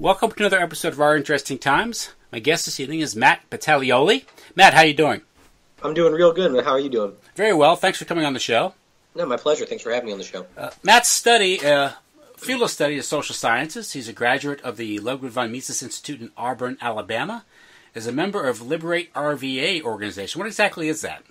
Welcome to another episode of Our Interesting Times. My guest this evening is Matt Battaglioli. Matt, how are you doing? I'm doing real good, man. How are you doing? Very well. Thanks for coming on the show. No, my pleasure. Thanks for having me on the show. Matt's field of study is social sciences. He's a graduate of the Ludwig von Mises Institute in Auburn, Alabama. Is a member of Liberate RVA organization. What exactly is that?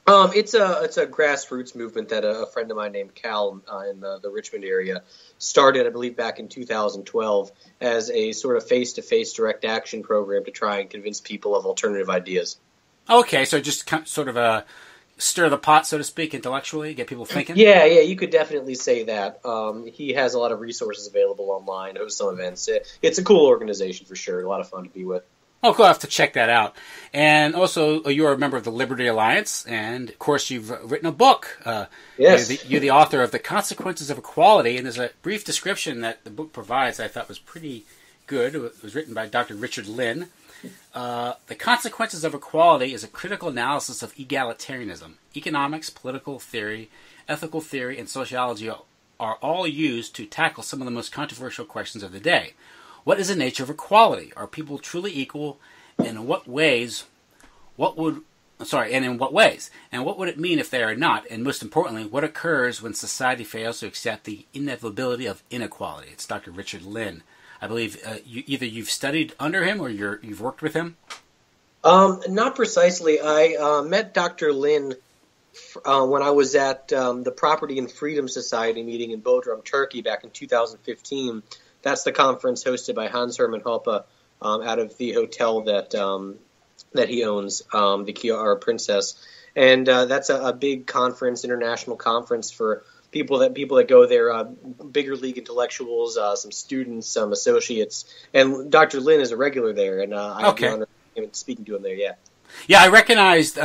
It's a grassroots movement that a friend of mine named Cal in the Richmond area started, I believe, back in 2012 as a sort of face-to-face direct action program to try and convince people of alternative ideas. Okay, so just sort of stir the pot, so to speak, intellectually, get people thinking? Yeah, you could definitely say that. He has a lot of resources available online, hosts some events. It's a cool organization for sure, a lot of fun to be with. Oh, cool. I'll have to check that out. And also, you're a member of the Libertarian Alliance, and, of course, you've written a book. Yes. You're the author of The Consequences of Equality, and there's a brief description that the book provides I thought was pretty good. It was written by Dr. Richard Lynn. The Consequences of Equality is a critical analysis of egalitarianism. Economics, political theory, ethical theory, and sociology are all used to tackle some of the most controversial questions of the day. What is the nature of equality? Are people truly equal? And in what ways? And in what ways? And what would it mean if they are not? And most importantly, what occurs when society fails to accept the inevitability of inequality? It's Dr. Richard Lynn. I believe you've studied under him or you've worked with him? Not precisely. I met Dr. Lynn when I was at the Property and Freedom Society meeting in Bodrum, Turkey back in 2015. That's the conference hosted by Hans Hermann Hoppe out of the hotel that he owns, the Chiara Princess, and that's a big conference, international conference for people that go there, bigger league intellectuals, some students, some associates, and Dr. Lynn is a regular there, and I have the honor of speaking to him there. Yeah, I recognized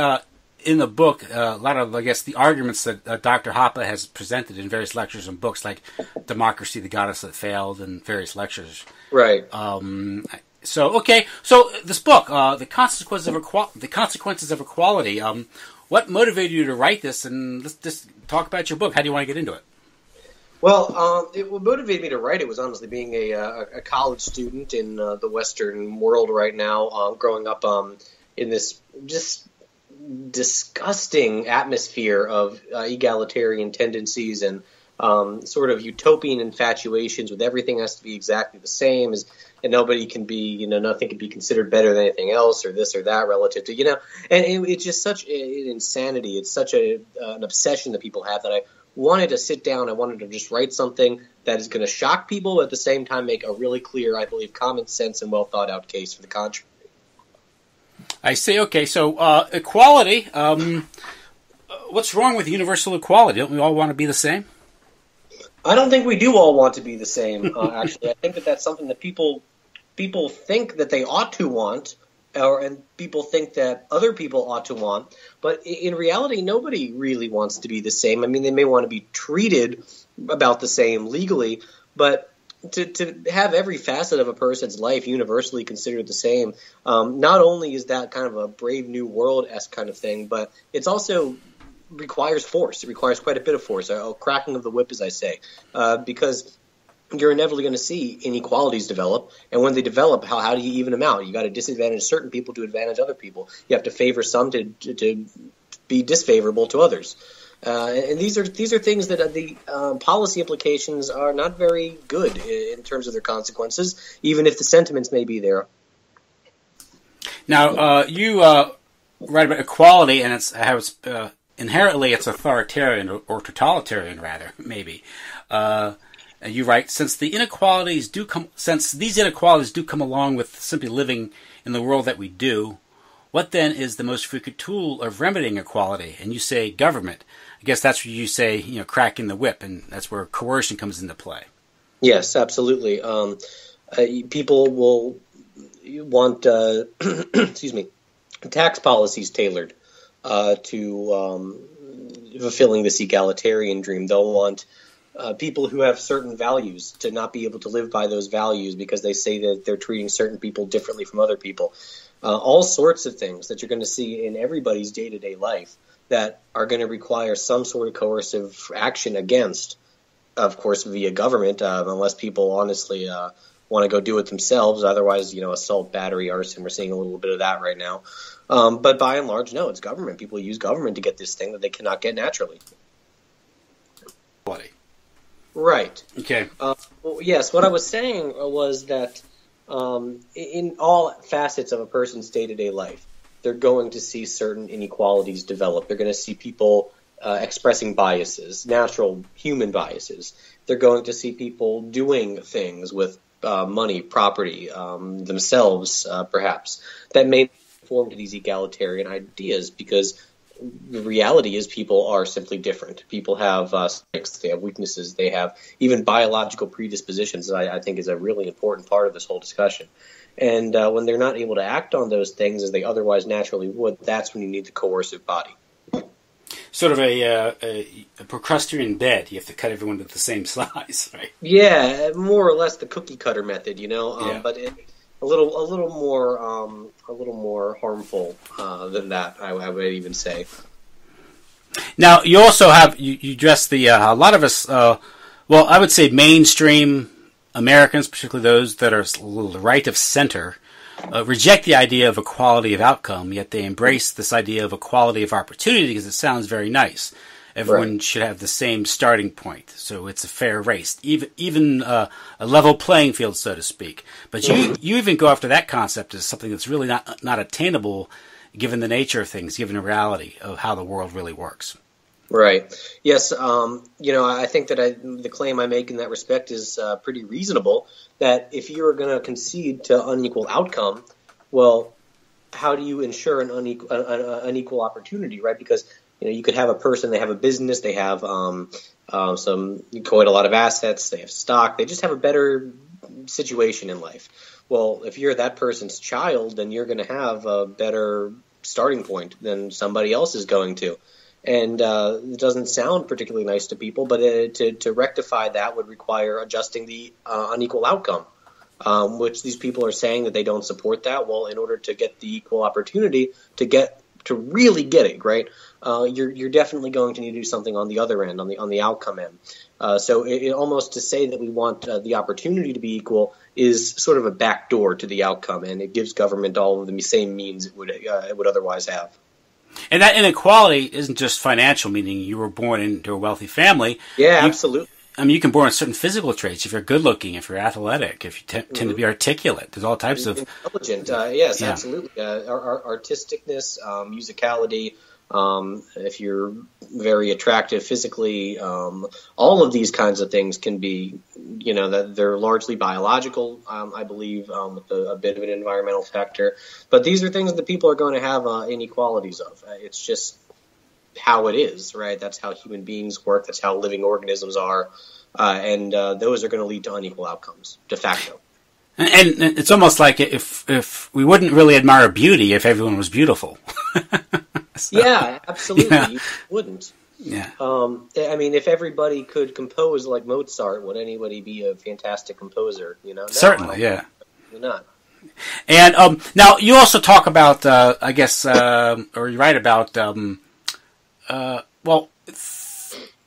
in the book a lot of, I guess, the arguments that Dr. Hoppe has presented in various lectures and books, like Democracy, the Goddess That Failed, and various lectures. Right. So this book, The Consequences of Equality, what motivated you to write this? And let's just talk about your book. How do you want to get into it? Well, what motivated me to write it was honestly being a college student in the Western world right now, growing up in this just disgusting atmosphere of egalitarian tendencies and sort of utopian infatuations with everything has to be exactly the same, and nobody can be, nothing can be considered better than anything else, or this or that relative to, and it's just such an insanity. It's such an obsession that people have that I wanted to sit down. I wanted to just write something that is going to shock people, but at the same time make a really clear, I believe, common sense and well thought out case for the contrary. I see. Okay, so equality. What's wrong with universal equality? Don't we all want to be the same? I don't think we do all want to be the same. Actually, I think that's something that people think that they ought to want, and people think that other people ought to want. But in reality, nobody really wants to be the same. I mean, they may want to be treated about the same legally, but to have every facet of a person's life universally considered the same, not only is that kind of a Brave New World-esque kind of thing, but it's also requires force. It requires quite a bit of force, a cracking of the whip, as I say, because you're inevitably going to see inequalities develop, and when they develop, how do you even them out? You got to disadvantage certain people to advantage other people. You have to favor some to be disfavorable to others. And these are things that the policy implications are not very good in terms of their consequences, even if the sentiments may be there. Now, you write about equality, and how it's inherently it's authoritarian or totalitarian, rather, maybe. You write, since these inequalities do come along with simply living in the world that we do, what then is the most frequent tool of remedying equality? And you say government. I guess that's where you say, cracking the whip, and that's where coercion comes into play. Yes, absolutely. People will want, tax policies tailored to fulfilling this egalitarian dream. They'll want people who have certain values to not be able to live by those values because they say that they're treating certain people differently from other people. All sorts of things that you're going to see in everybody's day-to-day life that are going to require some sort of coercive action against, of course, via government, unless people honestly want to go do it themselves. Otherwise, assault, battery, arson, we're seeing a little bit of that right now. But by and large, no, it's government. People use government to get this thing that they cannot get naturally. Right. Okay. Well, yes, what I was saying was that in all facets of a person's day-to-day life, they're going to see certain inequalities develop. They're going to see people expressing biases, natural human biases. They're going to see people doing things with money, property, themselves, perhaps, that may conform to these egalitarian ideas, because the reality is people are simply different. People have strengths, they have weaknesses, they have even biological predispositions that I think is a really important part of this whole discussion. And when they're not able to act on those things as they otherwise naturally would, that's when you need the coercive body. Sort of a Procrustean bed. You have to cut everyone to the same size, right? Yeah, more or less the cookie cutter method, but a little more harmful than that, I would even say. Now, you also have you address the a lot of us. I would say mainstream Americans, particularly those that are right of center, reject the idea of equality of outcome, yet they embrace this idea of equality of opportunity because it sounds very nice. Everyone should have the same starting point, so it's a fair race, even a level playing field, so to speak. But you even go after that concept as something that's really not attainable, given the nature of things, given the reality of how the world really works. Right. Yes. I think that the claim I make in that respect is pretty reasonable. That if you are going to concede to unequal outcome, well, how do you ensure an unequal opportunity, right? Because you could have a person, they have a business, they have quite a lot of assets, they have stock, they just have a better situation in life. Well, if you're that person's child, then you're going to have a better starting point than somebody else is going to. And it doesn't sound particularly nice to people, but to rectify that would require adjusting the unequal outcome, which these people are saying that they don't support that. Well, in order to get the equal opportunity to really get it, right, you're definitely going to need to do something on the other end, on the outcome end. So it almost to say that we want the opportunity to be equal is sort of a backdoor to the outcome, and it gives government all of the same means it would otherwise have. And that inequality isn't just financial, meaning you were born into a wealthy family. Yeah, absolutely. I mean, you can born with certain physical traits. If you're good looking, if you're athletic, if you tend to be articulate, there's all types of intelligent. Yes, yeah. Absolutely. Artisticness, musicality. If you're very attractive physically, all of these kinds of things can be, that they're largely biological, I believe, with a bit of an environmental factor. But these are things that people are going to have inequalities of. It's just how it is, right? That's how human beings work. That's how living organisms are. And those are going to lead to unequal outcomes, de facto. And it's almost like if we wouldn't really admire beauty if everyone was beautiful. So, yeah, absolutely. Yeah. You wouldn't. Yeah. I mean, if everybody could compose like Mozart, would anybody be a fantastic composer? No, certainly, yeah. Not. And now you also talk about, I guess, or you write about,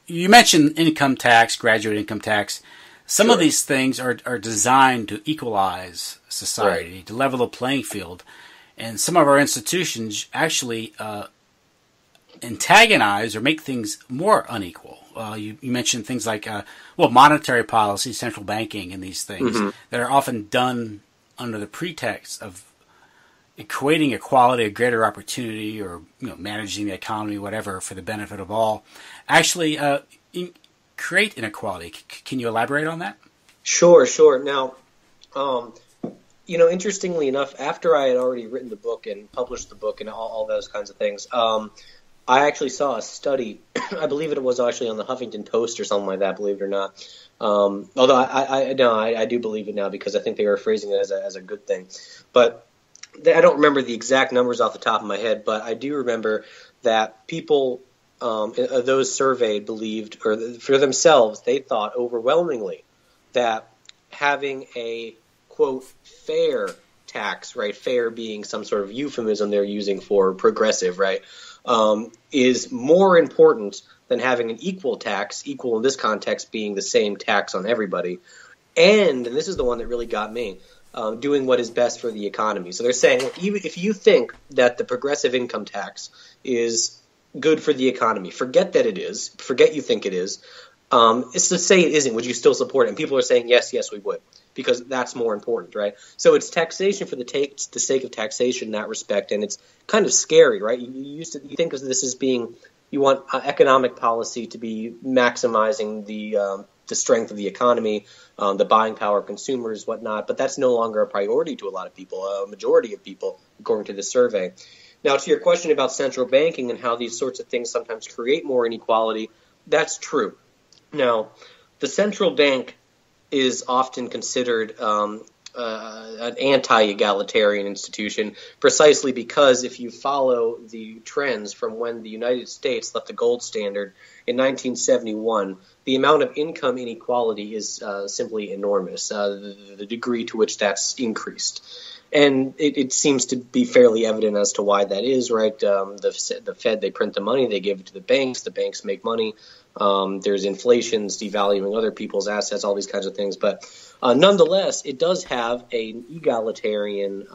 you mentioned income tax, graduate income tax. Some of these things are designed to equalize society, to level the playing field. And some of our institutions actually antagonize or make things more unequal. You mentioned things like, monetary policy, central banking, and these things that are often done under the pretext of equating equality, a greater opportunity, or managing the economy, whatever, for the benefit of all, actually create inequality. Can you elaborate on that? Sure. Now, interestingly enough, after I had already written the book and published the book and all those kinds of things, I actually saw a study. I believe it was actually on the Huffington Post or something like that, believe it or not. Although I do believe it now because I think they were phrasing it as a good thing. But I don't remember the exact numbers off the top of my head, but I do remember that people, those surveyed, believed, or for themselves, they thought overwhelmingly that having a, quote, fair tax, right, fair being some sort of euphemism they're using for progressive, right, is more important than having an equal tax, equal in this context being the same tax on everybody, and this is the one that really got me, doing what is best for the economy. So they're saying, well, even if you think that the progressive income tax is good for the economy, forget that it is. Forget you think it is. It's to say it isn't. Would you still support it? And people are saying, yes, we would, because that's more important, right? So it's taxation for the sake of taxation in that respect, and it's kind of scary, right? You think of this as being, you want economic policy to be maximizing the strength of the economy, the buying power of consumers, whatnot, but that's no longer a priority to a lot of people, a majority of people, according to this survey. Now, to your question about central banking and how these sorts of things sometimes create more inequality, that's true. Now, the central bank is often considered an anti-egalitarian institution precisely because if you follow the trends from when the United States left the gold standard in 1971, the amount of income inequality is simply enormous, the degree to which that's increased. And it seems to be fairly evident as to why that is, right? The Fed, they print the money, they give it to the banks make money. There's inflations, devaluing other people's assets, all these kinds of things. But nonetheless, it does have an egalitarian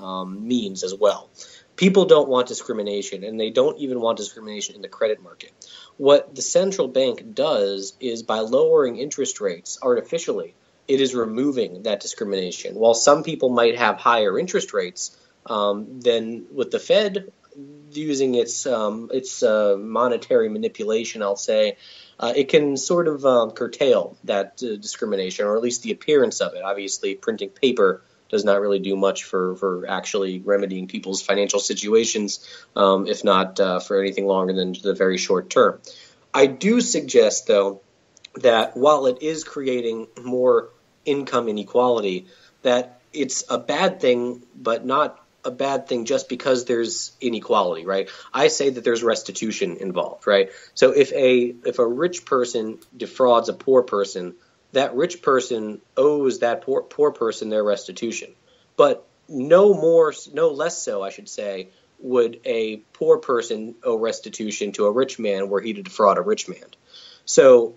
means as well. People don't want discrimination, and they don't even want discrimination in the credit market. What the central bank does is by lowering interest rates artificially, it is removing that discrimination. While some people might have higher interest rates than with the Fed using its monetary manipulation, I'll say, it can sort of curtail that discrimination, or at least the appearance of it. Obviously, printing paper does not really do much for actually remedying people's financial situations, if not for anything longer than the very short term. I do suggest, though, that while it is creating more income inequality, that it's a bad thing, but not a bad thing just because there's inequality, right? I say that there's restitution involved, right? So if a rich person defrauds a poor person, that rich person owes that poor person their restitution. But no less so, I should say, would a poor person owe restitution to a rich man were he to defraud a rich man. So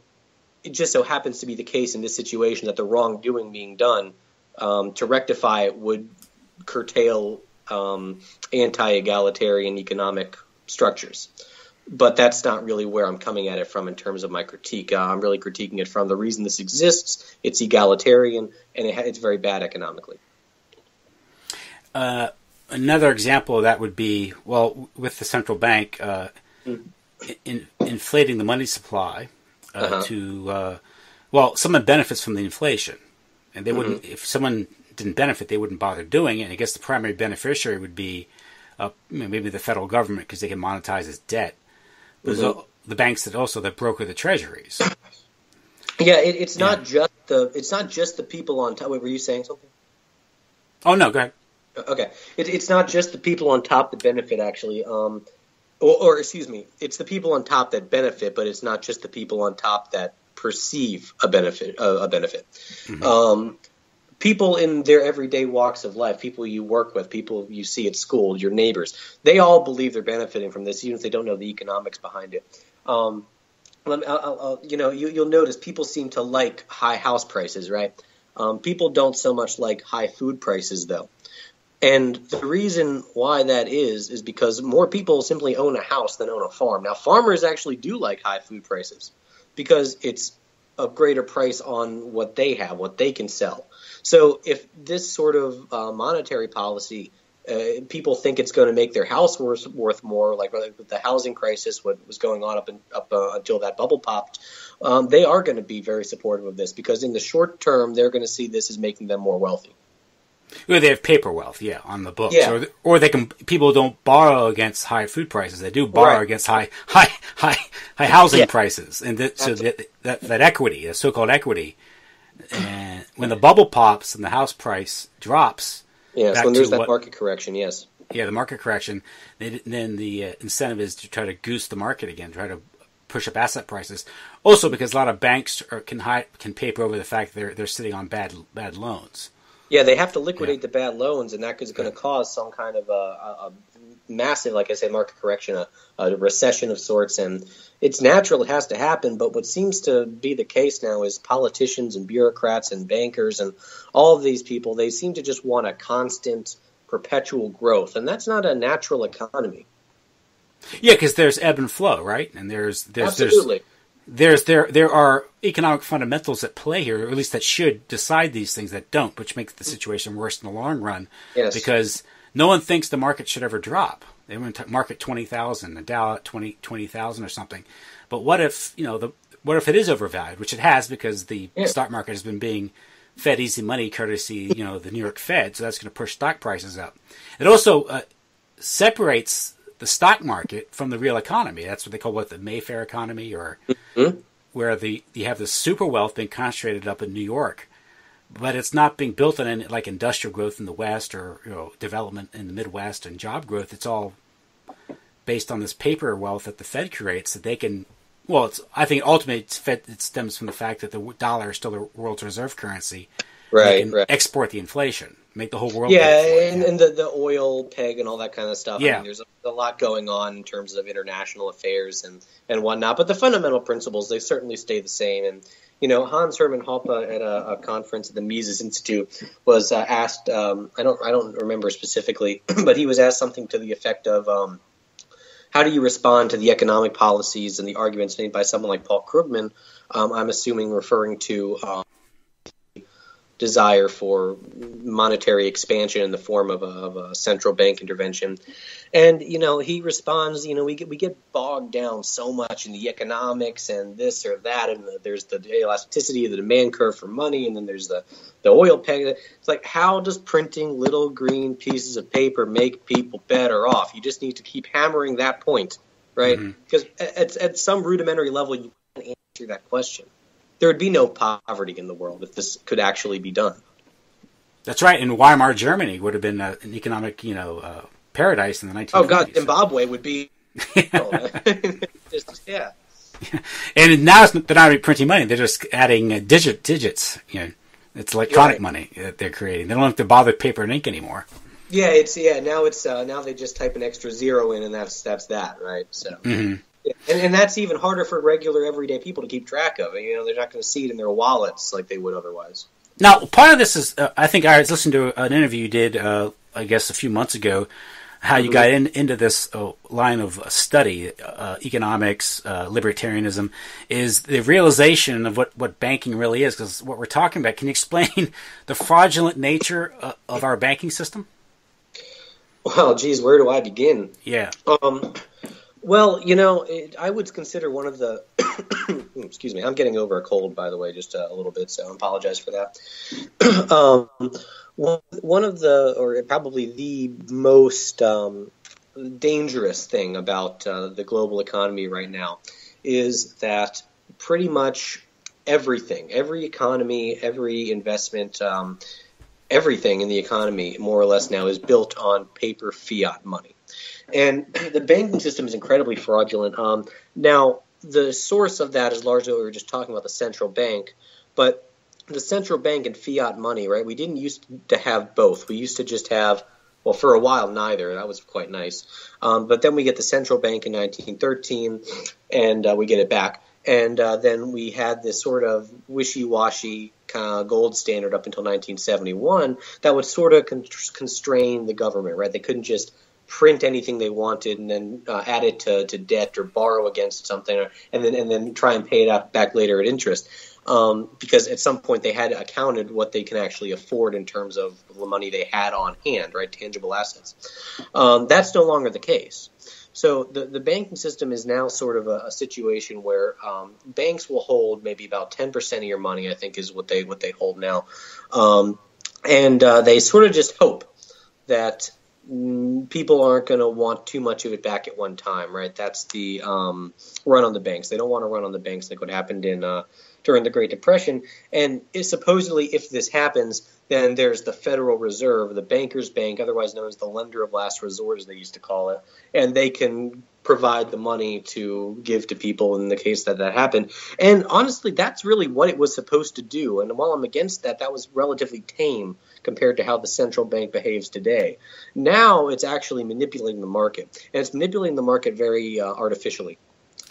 it just so happens to be the case in this situation that the wrongdoing being done to rectify it would curtail anti-egalitarian economic structures. But that's not really where I'm coming at it from in terms of my critique. I'm really critiquing it from the reason this exists. It's egalitarian, and it's very bad economically. Another example of that would be, well, with the central bank inflating the money supply someone benefits from the inflation. And they wouldn't, if someone didn't benefit, they wouldn't bother doing it. And I guess the primary beneficiary would be maybe the federal government because they can monetize its debt. But the banks that broker the treasuries. Yeah, it's not just the people on top. Wait, were you saying something? Oh no, go ahead. Okay, it's not just the people on top that benefit, actually. Or excuse me, it's the people on top that benefit, but it's not just the people on top that perceive a benefit. Mm-hmm. People in their everyday walks of life, people you work with, people you see at school, your neighbors, they all believe they're benefiting from this, even if they don't know the economics behind it. You'll notice people seem to like high house prices, right? People don't so much like high food prices, though. And the reason why that is because more people simply own a house than own a farm. Now, farmers actually do like high food prices because it's a greater price on what they have, what they can sell. So if this sort of monetary policy, people think it's going to make their house worth more, like with the housing crisis, what was going on up until that bubble popped, they are going to be very supportive of this because in the short term, they're going to see this as making them more wealthy. Well, they have paper wealth, on the books, yeah. or they can. People don't borrow against high food prices; they do borrow against high housing prices, and so that equity, the so-called equity, and when the bubble pops and the house price drops, when there's that market correction, the market correction, then the incentive is to try to goose the market again, try to push up asset prices. Also, because a lot of banks can paper over the fact that they're sitting on bad loans. Yeah, they have to liquidate the bad loans, and that is going to cause some kind of massive, like I said, market correction, a recession of sorts, and it's natural, it has to happen. But what seems to be the case now is politicians and bureaucrats and bankers and all of these people, they seem to just want a constant, perpetual growth, and that's not a natural economy. Yeah, because there's ebb and flow, right? And there's Absolutely. There are economic fundamentals at play here, or at least that should decide these things that don't, which makes the situation worse in the long run. Yes. Because no one thinks the market should ever drop. They want to market 20,000, the Dow at 20,000 or something. But what if what if it is overvalued, which it has because the stock market has been being fed easy money courtesy the New York Fed, so that's going to push stock prices up. It also separates the stock market from the real economy. That's what they call the Mayfair economy, or where you have the super wealth being concentrated up in New York, but it's not being built on any, like industrial growth in the West or development in the Midwest and job growth. It's all based on this paper wealth that the Fed creates that they can. Well, I think ultimately it stems from the fact that the dollar is still the world's reserve currency. Right, right. Export the inflation, make the whole world. And the oil peg and all that kind of stuff. Yeah. I mean, there's a lot going on in terms of international affairs and whatnot. But the fundamental principles, they certainly stay the same. And Hans Hermann Hoppe at a conference at the Mises Institute was asked. I don't remember specifically, but he was asked something to the effect of. How do you respond to the economic policies and the arguments made by someone like Paul Krugman? I'm assuming referring to desire for monetary expansion in the form of a central bank intervention. And, he responds, we get bogged down so much in the economics and this or that, and there's the elasticity of the demand curve for money, and then there's the oil peg. It's like, how does printing little green pieces of paper make people better off? You just need to keep hammering that point, right? Because at some rudimentary level, you can't answer that question. There would be no poverty in the world if this could actually be done. That's right. And Weimar Germany would have been an economic, paradise in the 1950s. Oh, God, Zimbabwe would be... yeah. And now they're not printing money. They're just adding digits. It's electronic money that they're creating. They don't have to bother paper and ink anymore. Yeah, now they just type an extra zero in, and that's that, right? So... Mm-hmm. And that's even harder for regular, everyday people to keep track of. They're not going to see it in their wallets like they would otherwise. Now, part of this is, I think I was listening to an interview you did, I guess, a few months ago, how you got into this line of study, economics, libertarianism, is the realization of what banking really is. Because what we're talking about, can you explain the fraudulent nature of our banking system? Well, geez, where do I begin? Yeah. Well, I would consider one of the excuse me, I'm getting over a cold, by the way, just a little bit, so I apologize for that. One of the, or probably the most dangerous thing about the global economy right now is that pretty much everything, every economy, every investment, everything in the economy, more or less now, is built on paper fiat money. And the banking system is incredibly fraudulent. Now, the source of that is largely what we were just talking about, the central bank. But the central bank and fiat money, right, we didn't used to have both. We used to just have, well, for a while, neither. That was quite nice. But then we get the central bank in 1913, and we get it back. And then we had this sort of wishy-washy kind of gold standard up until 1971 that would sort of constrain the government, right? They couldn't just print anything they wanted and then add it to debt or borrow against something, and then try and pay it back later at interest. Because at some point they had accounted what they can actually afford in terms of the money they had on hand, right? Tangible assets. That's no longer the case. So the banking system is now sort of a situation where banks will hold maybe about 10% of your money, I think, is what they hold now. And they sort of just hope that people aren't going to want too much of it back at one time, right? That's the run on the banks. They don't want to run on the banks like what happened during the Great Depression. And supposedly, if this happens, then there's the Federal Reserve, the banker's bank, otherwise known as the lender of last resort, as they used to call it, and they can provide the money to give to people in the case that happened. And honestly, that's really what it was supposed to do. And while I'm against that, that was relatively tame compared to how the central bank behaves today. Now it's actually manipulating the market, and it's manipulating the market very artificially.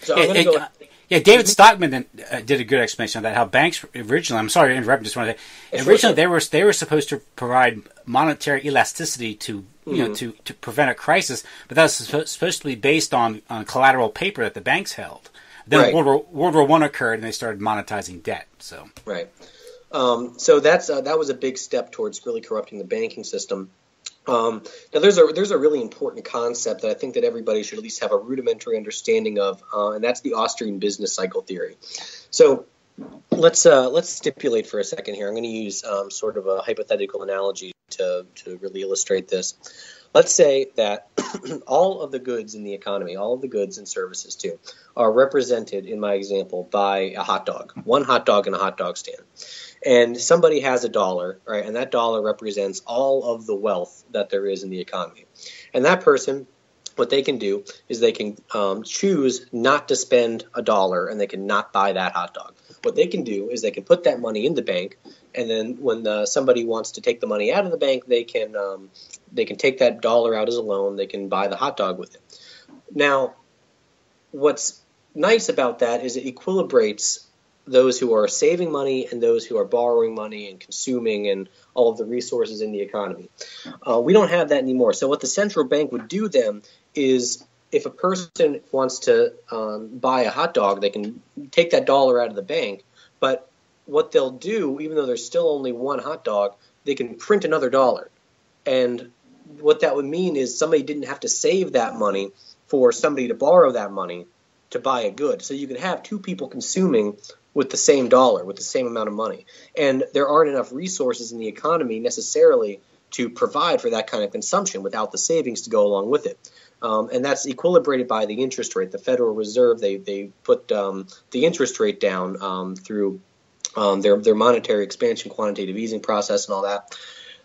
So I'm going to go. Yeah, David Stockman did a good explanation of that. How banks originally, I'm sorry to interrupt, just wanted to, originally they were supposed to provide monetary elasticity to to prevent a crisis, but that was supposed to be based on collateral paper that the banks held. Then World War I occurred, and they started monetizing debt. So so that was a big step towards really corrupting the banking system. Now there's a really important concept that I think that everybody should at least have a rudimentary understanding of, and that's the Austrian business cycle theory. So let's stipulate for a second here. I'm going to use sort of a hypothetical analogy to really illustrate this. Let's say that all of the goods in the economy, all of the goods and services too, are represented in my example by a hot dog, one hot dog in a hot dog stand. And somebody has $1, right? And that dollar represents all of the wealth that there is in the economy. And that person, what they can do is they can choose not to spend $1, and they can not buy that hot dog. What they can do is they can put that money in the bank, and then when somebody wants to take the money out of the bank, they can take that dollar out as a loan. They can buy the hot dog with it. Now, what's nice about that is it equilibrates those who are saving money and those who are borrowing money and consuming and all of the resources in the economy. We don't have that anymore. So what the central bank would do then is if a person wants to buy a hot dog, they can take that dollar out of the bank. But what they'll do, even though there's still only one hot dog, they can print another dollar. And what that would mean is somebody didn't have to save that money for somebody to borrow that money to buy a good. So you could have two people consuming with the same dollar, with the same amount of money. And there aren't enough resources in the economy necessarily to provide for that kind of consumption without the savings to go along with it. And that's equilibrated by the interest rate. The Federal Reserve, they put the interest rate down through their monetary expansion, quantitative easing process and all that.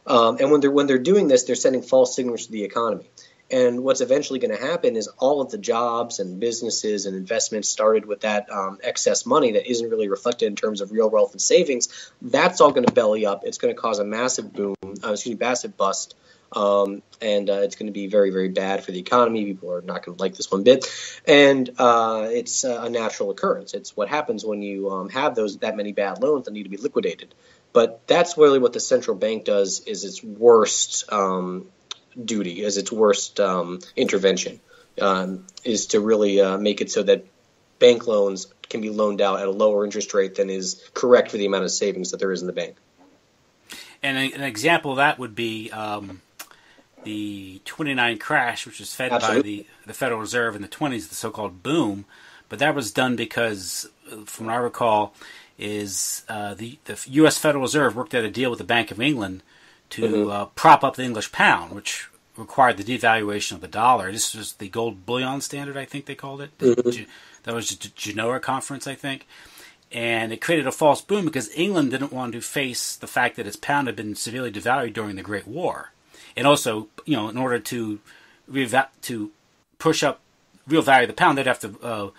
And when they're doing this, they're sending false signals to the economy. And what's eventually going to happen is all of the jobs and businesses and investments started with that excess money that isn't really reflected in terms of real wealth and savings. That's all going to belly up. It's going to cause a massive boom, massive bust. And it's going to be very, very bad for the economy. People are not going to like this one bit. And it's a natural occurrence. It's what happens when you have that many bad loans that need to be liquidated. But that's really what the central bank does is its worst duty, as its worst intervention, is to really make it so that bank loans can be loaned out at a lower interest rate than is correct for the amount of savings that there is in the bank. And an example of that would be the 29 crash, which was fed Absolutely. By the Federal Reserve in the 20s, the so-called boom. But that was done because, from what I recall, is the U.S. Federal Reserve worked out a deal with the Bank of England to prop up the English pound, which required the devaluation of the dollar. This was the gold bullion standard, I think they called it. That was the Genoa conference, I think. And it created a false boom because England didn't want to face the fact that its pound had been severely devalued during the Great War. And also, in order to push up real value of the pound, they'd have to,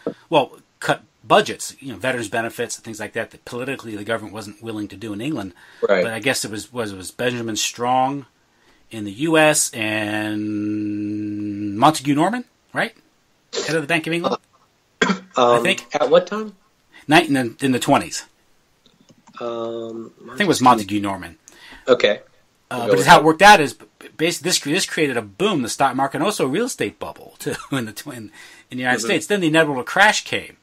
cut budgets, veterans benefits and things like that politically the government wasn't willing to do in England. Right. But I guess it was Benjamin Strong in the U.S. and Montague Norman, right? Head of the Bank of England, I think. At what time? In the 20s. I think it was Montague Norman. Okay. But how it worked out is basically this created a boom, the stock market, and also a real estate bubble too in the United States. Then the inevitable crash came.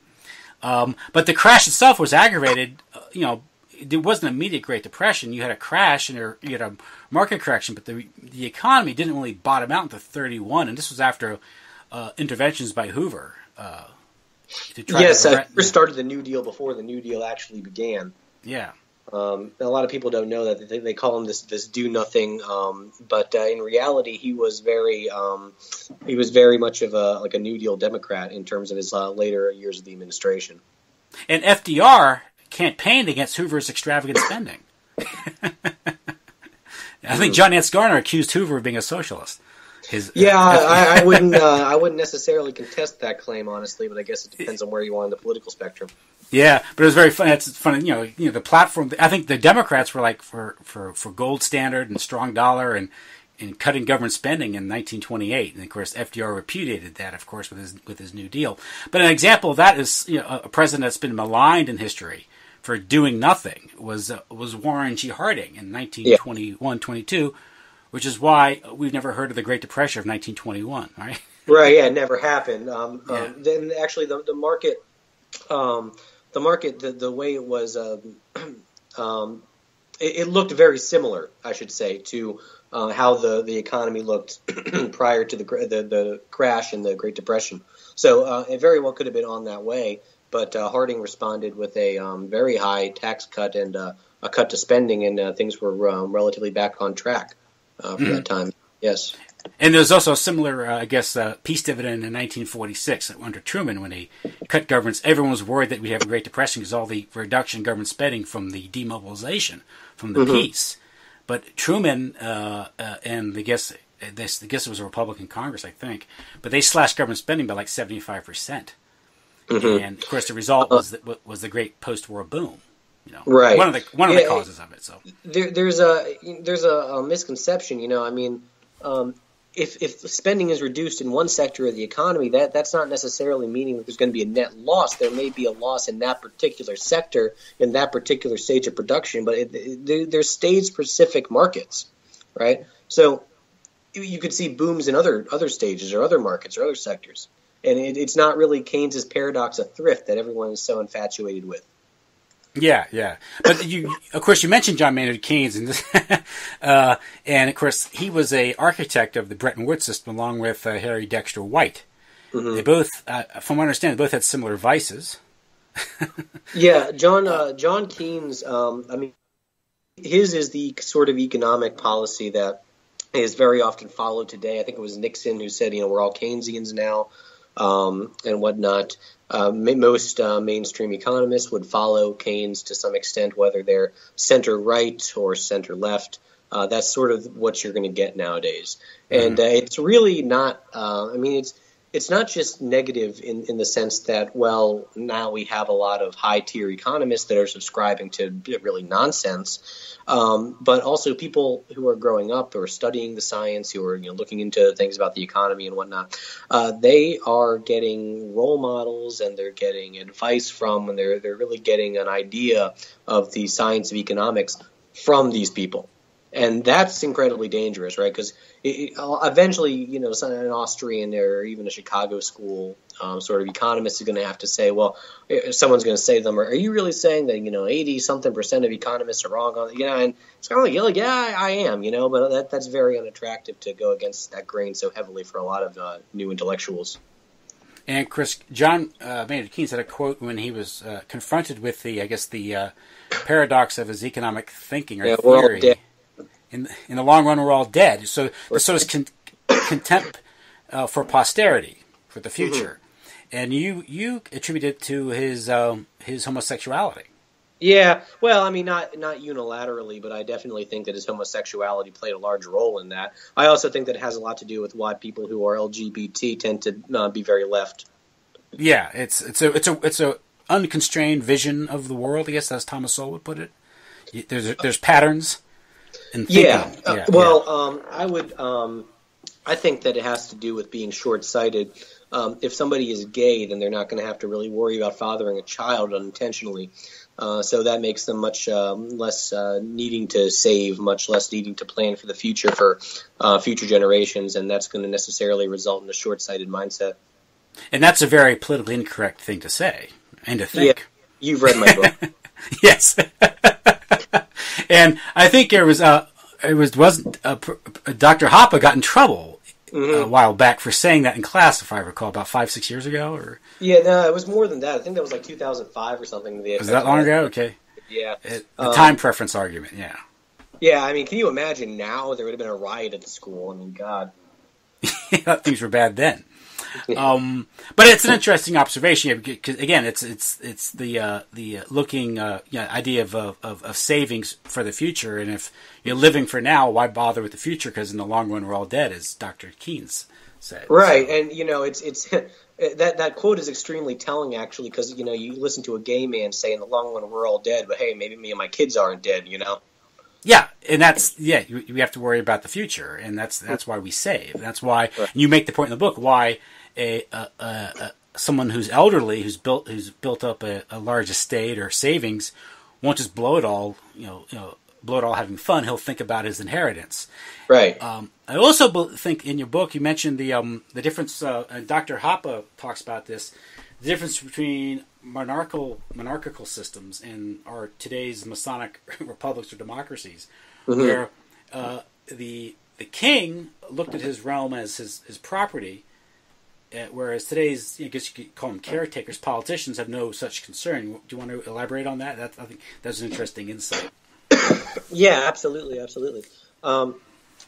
But the crash itself was aggravated. There wasn't an immediate Great Depression. You had a crash and you had a market correction, but the economy didn't really bottom out until 1931, and this was after interventions by Hoover. Yes, I first started the New Deal before the New Deal actually began. Yeah. A lot of people don't know that. They call him this do nothing, but in reality, he was very much of a New Deal Democrat in terms of his later years of the administration. And FDR campaigned against Hoover's extravagant spending. I think John Nance Garner accused Hoover of being a socialist. I wouldn't necessarily contest that claim, honestly, but I guess it depends on where you are on the political spectrum. Yeah, but it was very funny. It's funny, the platform. I think the Democrats were like for gold standard and strong dollar and cutting government spending in 1928, and of course FDR repudiated that, of course, with his New Deal. But an example of that is a president that's been maligned in history for doing nothing was Warren G. Harding in 1921-22, which is why we've never heard of the Great Depression of 1921, right? Right. Yeah, it never happened. Then actually the market. The way it was, it looked very similar, I should say, to how the economy looked prior to the crash and the Great Depression. So it very well could have been on that way, but Harding responded with a very high tax cut and a cut to spending, and things were relatively back on track for that time. Yes. And there's also a similar, peace dividend in 1946 under Truman when he cut governments. Everyone was worried that we'd have a Great Depression because all the reduction in government spending from the demobilization, from the peace. But Truman and I guess it was a Republican Congress, I think, but they slashed government spending by like 75%. And of course, the result was the great post-war boom. Right. One of the causes of it. So there's a misconception. If spending is reduced in one sector of the economy, that's not necessarily meaning that there's going to be a net loss. There may be a loss in that particular sector, in that particular stage of production, but there's stage-specific markets, right? So you could see booms in other stages or other markets or other sectors. And it's not really Keynes's paradox of thrift that everyone is so infatuated with. Yeah. But of course, you mentioned John Maynard Keynes, and of course, he was a architect of the Bretton Woods system, along with Harry Dexter White. They both, from what I understand, they both had similar vices. Yeah, John Keynes. His is the sort of economic policy that is very often followed today. I think it was Nixon who said, we're all Keynesians now, and whatnot. Most mainstream economists would follow Keynes to some extent, whether they're center-right or center-left. That's sort of what you're going to get nowadays. And it's really not it's not just negative in the sense that, well, now we have a lot of high-tier economists that are subscribing to really nonsense, but also people who are growing up, who are studying the science, who are looking into things about the economy and whatnot. They are getting role models and they're getting advice from, and they're really getting an idea of the science of economics from these people. And that's incredibly dangerous, right? Because eventually, an Austrian or even a Chicago school sort of economist is going to have to say, well, someone's going to say to them, are you really saying that, 80-something% of economists are wrong on it? And it's kind of like, yeah, I am, but that's very unattractive to go against that grain so heavily for a lot of new intellectuals. And Chris, John Maynard Keynes had a quote when he was confronted with the paradox of his economic thinking or theory. In the long run, we're all dead. So is contempt for posterity, for the future, and you attribute it to his homosexuality. Yeah, well, not unilaterally, but I definitely think that his homosexuality played a large role in that. I also think that it has a lot to do with why people who are LGBT tend to not be very left. Yeah, it's a unconstrained vision of the world, I guess, as Thomas Sowell would put it. There's patterns. I think that it has to do with being short-sighted. If somebody is gay, then they're not going to have to really worry about fathering a child unintentionally. So that makes them much less needing to save, much less needing to plan for the future for future generations, and that's going to necessarily result in a short-sighted mindset. And that's a very politically incorrect thing to say and to think. Yeah, you've read my book. Yes. And I think Dr. Hoppe got in trouble a while back for saying that in class, if I recall, about 5-6 years ago, or yeah, no, it was more than that. I think that was like 2005 or something. Was that long ago? Okay. Yeah. The time preference argument. Yeah. Yeah, can you imagine now there would have been a riot at the school? God. Things were bad then. But it's an interesting observation because again, it's the looking idea of savings for the future, and if you're living for now, why bother with the future? Because in the long run, we're all dead, as Dr. Keynes said. Right, So. and it's that quote is extremely telling, actually, because you listen to a gay man say, "In the long run, we're all dead," but hey, maybe me and my kids aren't dead. Yeah, and we have to worry about the future, and that's why we save. That's why Right. you make the point in the book why someone who's elderly, who's built up a large estate or savings, won't just blow it all. Blow it all having fun. He'll think about his inheritance. Right. I also think in your book you mentioned the difference, and Dr. Hoppe talks about this, the difference between monarchical systems and our today's Masonic republics or democracies, where the king looked at his realm as his property, whereas today's, I guess you could call them caretakers, politicians, have no such concern. Do you want to elaborate on that? I think that's an interesting insight. Yeah, absolutely.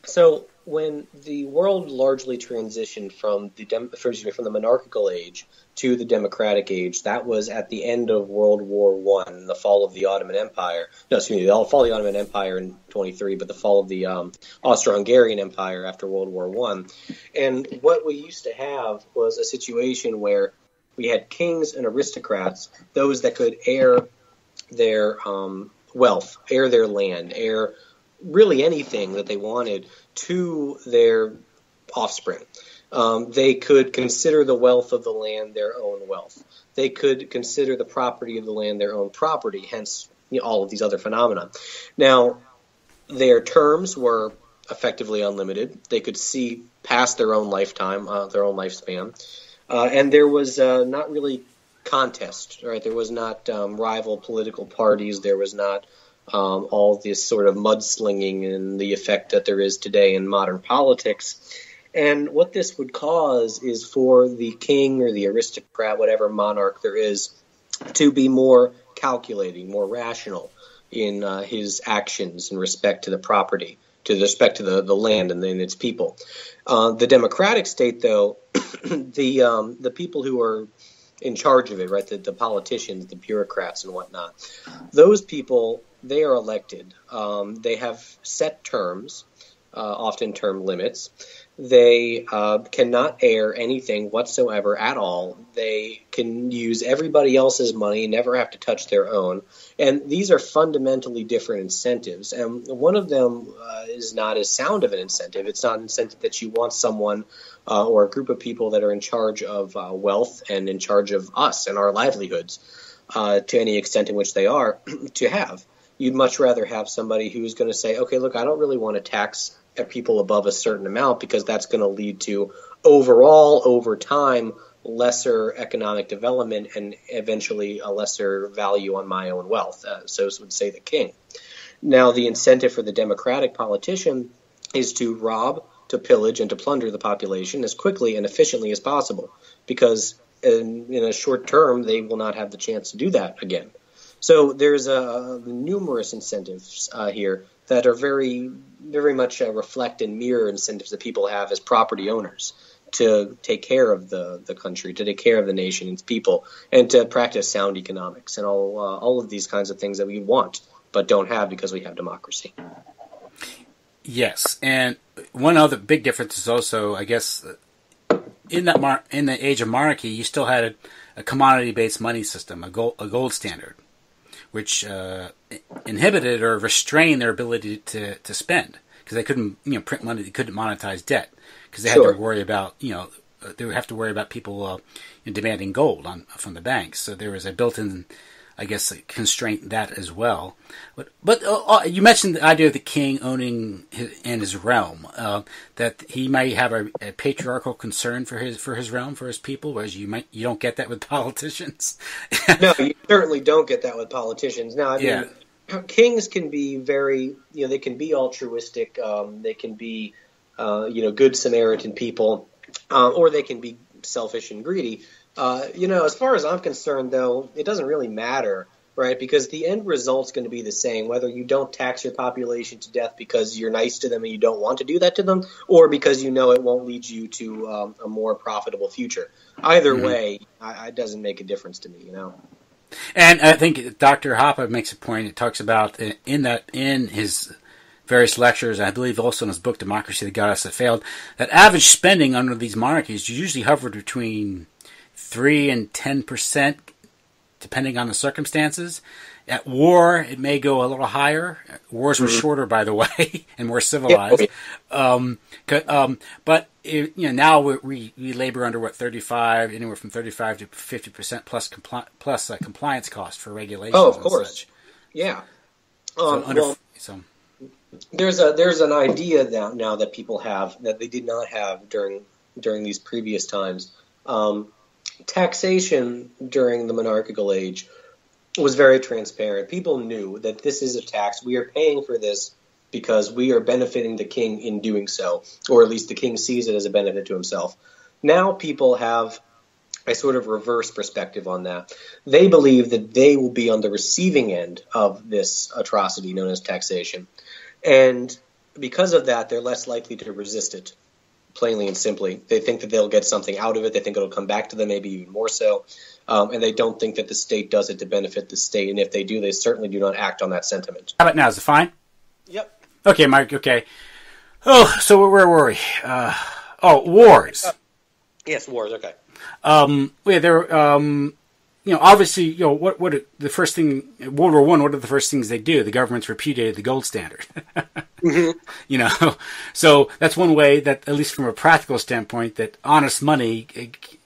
So when the world largely transitioned from the monarchical age to the democratic age, that was at the end of World War I, the fall of the Ottoman Empire. No, excuse me, the fall of the Ottoman Empire in 23, but the fall of the Austro-Hungarian Empire after World War I. And what we used to have was a situation where we had kings and aristocrats, those that could heir their wealth, heir their land, heir really anything that they wanted to their offspring. They could consider the wealth of the land their own wealth. They could consider the property of the land their own property, hence all of these other phenomena. Now, their terms were effectively unlimited. They could see past their own lifetime, their own lifespan. And there was not really contest, right? There was not rival political parties. There was not all this sort of mudslinging and the effect that there is today in modern politics. And what this would cause is for the king or the aristocrat, whatever monarch there is, to be more calculating, more rational in his actions in respect to the property, to respect to the land and its people. The democratic state, though, the people who are in charge of it, right, the politicians, the bureaucrats and whatnot, those people, they are elected. They have set terms, often term limits. They cannot heir anything whatsoever at all. They can use everybody else's money, never have to touch their own. And these are fundamentally different incentives. And one of them is not as sound of an incentive. It's not an incentive that you want someone or a group of people that are in charge of wealth and in charge of us and our livelihoods to any extent in which they are to have. You'd much rather have somebody who is going to say, okay, look, I don't really want to tax people above a certain amount because that's going to lead to overall, over time, lesser economic development and eventually a lesser value on my own wealth. So would say the king. Now, the incentive for the democratic politician is to rob, to pillage, and to plunder the population as quickly and efficiently as possible because in a short term, they will not have the chance to do that again. So there's numerous incentives here that are very, very much reflect and mirror incentives that people have as property owners to take care of the country, to take care of the nation and its people, and to practice sound economics and all of these kinds of things that we want but don't have because we have democracy. Yes, and one other big difference is also, I guess, in the age of monarchy, you still had a commodity-based money system, a gold standard, which inhibited or restrained their ability to spend because they couldn't print money, they couldn't monetize debt because they had to worry about they would have to worry about people demanding gold from the banks. So there was a built-in, I guess, a constraint that as well. But you mentioned the idea of the king owning his realm, that he might have a patriarchal concern for his realm, for his people, whereas you don't get that with politicians. No, you certainly don't get that with politicians. Now, I mean, kings can be very, they can be altruistic, they can be, good Samaritan people, or they can be selfish and greedy. As far as I'm concerned, though, it doesn't really matter, right? Because the end result's going to be the same, whether you don't tax your population to death because you're nice to them and you don't want to do that to them, or because it won't lead you to a more profitable future. Either way, it doesn't make a difference to me, And I think Dr. Hoppe makes a point. It talks about in his various lectures, and I believe also in his book, Democracy That Got Us That Failed, that average spending under these monarchies usually hovered between 3 and 10%, depending on the circumstances. At war, it may go a little higher. Wars were shorter, by the way, and more civilized. But now we labor under 35, anywhere from 35 to 50% plus compliance costs for regulations. Oh, of course, such. Yeah. There's an idea now that people have that they did not have during these previous times. Taxation during the monarchical age was very transparent. People knew that this is a tax. We are paying for this because we are benefiting the king in doing so, or at least the king sees it as a benefit to himself. Now people have a sort of reverse perspective on that. They believe that they will be on the receiving end of this atrocity known as taxation. And because of that, they're less likely to resist it, plainly and simply. They think that they'll get something out of it. They think it'll come back to them, maybe even more so. And they don't think that the state does it to benefit the state. And if they do, they certainly do not act on that sentiment. How about now? Is it fine? Yep. Okay, Mike, okay. Oh, so where were we? Wars. Yes, wars, okay. Obviously, what the first thing, World War I, what are the first things they do? The governments repudiated the gold standard. So that's one way that, at least from a practical standpoint, that honest money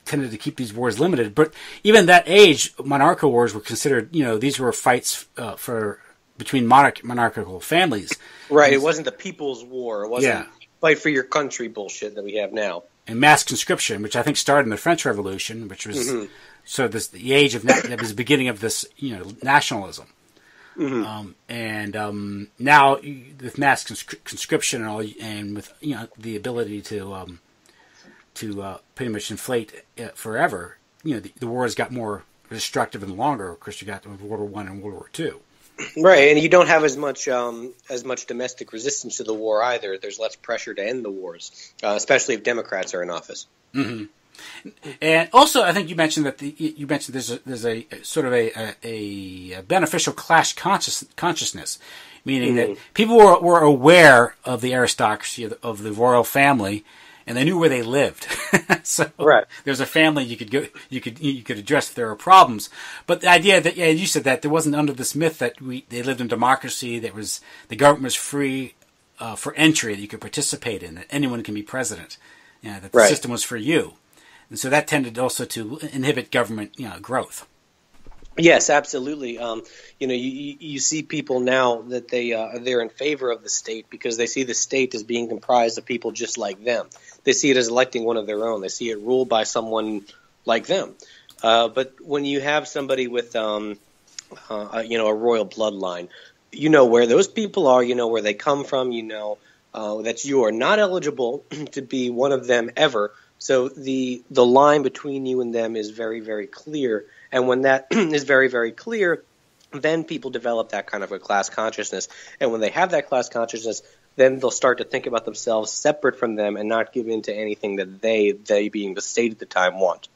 tended to keep these wars limited. But even that age, monarchical wars were considered, these were fights between monarchical families. Right, it wasn't the people's war. It wasn't fight for your country bullshit that we have now. And mass conscription, which I think started in the French Revolution, which was the age of that was the beginning of this, nationalism. Now with mass conscription and all, and with the ability to pretty much inflate forever, the wars got more destructive and longer. Of course, you got World War I and World War II. Right, and you don't have as much domestic resistance to the war either. There's less pressure to end the wars, especially if Democrats are in office. Mm-hmm. And also, I think you mentioned that there's a sort of a beneficial class consciousness, meaning that people were aware of the aristocracy of the royal family, and they knew where they lived. So there's a family you could go, you could address if there were problems. But the idea that you said that there wasn't under this myth that they lived in democracy, that the government was free for entry, that you could participate in, that anyone can be president, that the system was for you. And so that tended also to inhibit government, growth. Yes, absolutely. You see people now that they're in favor of the state because they see the state as being comprised of people just like them. They see it as electing one of their own. They see it ruled by someone like them. But when you have somebody with a royal bloodline, you know where those people are. You know where they come from. You know that you are not eligible to be one of them ever. So the line between you and them is very, very clear. And when that is very, very clear, then people develop that kind of a class consciousness. And when they have that class consciousness, then they'll start to think about themselves separate from them and not give in to anything that they being the state at the time, want.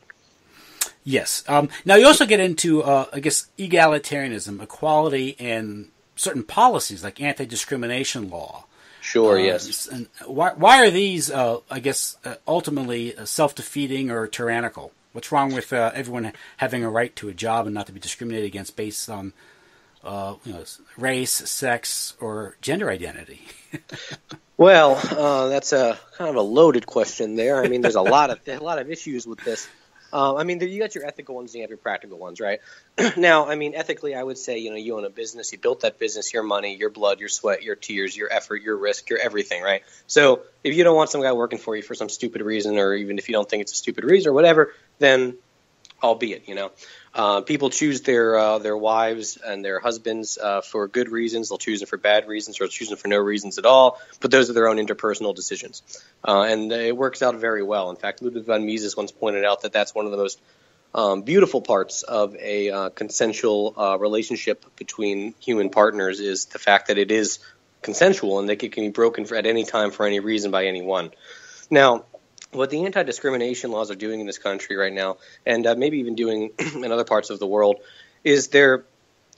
Yes. Now you also get into, egalitarianism, equality, and certain policies like anti-discrimination law. Sure, yes. And why are these, ultimately self-defeating or tyrannical? What's wrong with everyone having a right to a job and not to be discriminated against based on race, sex, or gender identity? Well, that's a kind of a loaded question there. I mean, there's a lot of issues with this. You got your ethical ones and you have your practical ones, right? Now, ethically, I would say, you own a business, you built that business, your money, your blood, your sweat, your tears, your effort, your risk, your everything, right? So if you don't want some guy working for you for some stupid reason, or even if you don't think it's a stupid reason or whatever, then albeit, people choose their wives and their husbands for good reasons. They'll choose them for bad reasons, or choose them for no reasons at all. But those are their own interpersonal decisions, and it works out very well. In fact, Ludwig von Mises once pointed out that that's one of the most beautiful parts of a consensual relationship between human partners is the fact that it is consensual and that it can be broken at any time for any reason by anyone. Now, what the anti-discrimination laws are doing in this country right now, and maybe even doing in other parts of the world, is they're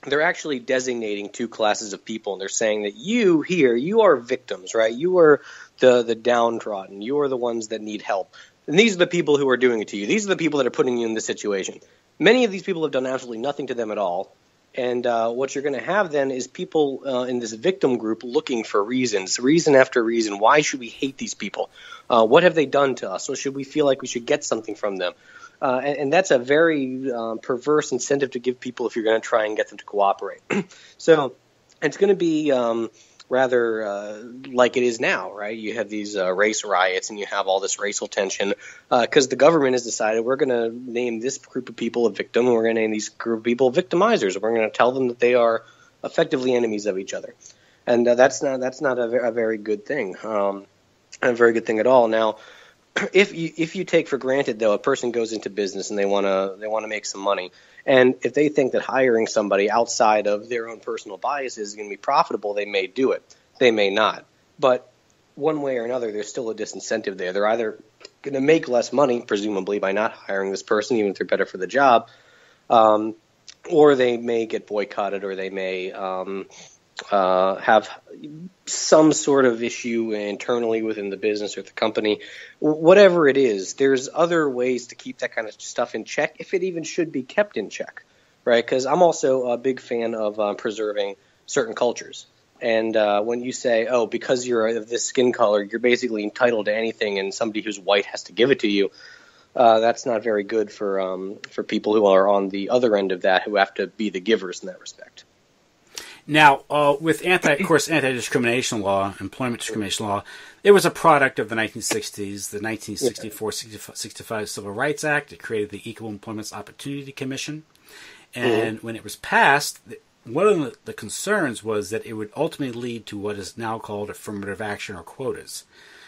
they're actually designating two classes of people, and they're saying that you are victims, right? You are the downtrodden. You are the ones that need help. And these are the people who are doing it to you. These are the people that are putting you in this situation. Many of these people have done absolutely nothing to them at all. And what you're going to have then is people in this victim group looking for reasons, reason after reason. Why should we hate these people? What have they done to us? Or should we feel like we should get something from them? And that's a very perverse incentive to give people if you're going to try and get them to cooperate. So it's going to be rather like it is now, right? You have these race riots and you have all this racial tension because the government has decided we're going to name this group of people a victim and we're going to name these group of people victimizers. We're going to tell them that they are effectively enemies of each other. And that's not a very good thing, a very good thing at all. Now, if you take for granted, though, a person goes into business and they want to make some money, and if they think that hiring somebody outside of their own personal biases is going to be profitable, they may do it. They may not. But one way or another, there's still a disincentive there. They're either going to make less money, presumably, by not hiring this person, even if they're better for the job, or they may get boycotted, or they may have some sort of issue internally within the business or the company. Whatever it is, there's other ways to keep that kind of stuff in check, if it even should be kept in check, right? Because I'm also a big fan of preserving certain cultures. And when you say, oh, because you're of this skin color, you're basically entitled to anything and somebody who's white has to give it to you, that's not very good for people who are on the other end of that, who have to be the givers in that respect. Now, with anti-discrimination law, employment discrimination law, it was a product of the 1960s, the 1964-65 Civil Rights Act. It created the Equal Employment Opportunity Commission. And when it was passed, one of the concerns was that it would ultimately lead to what is now called affirmative action or quotas.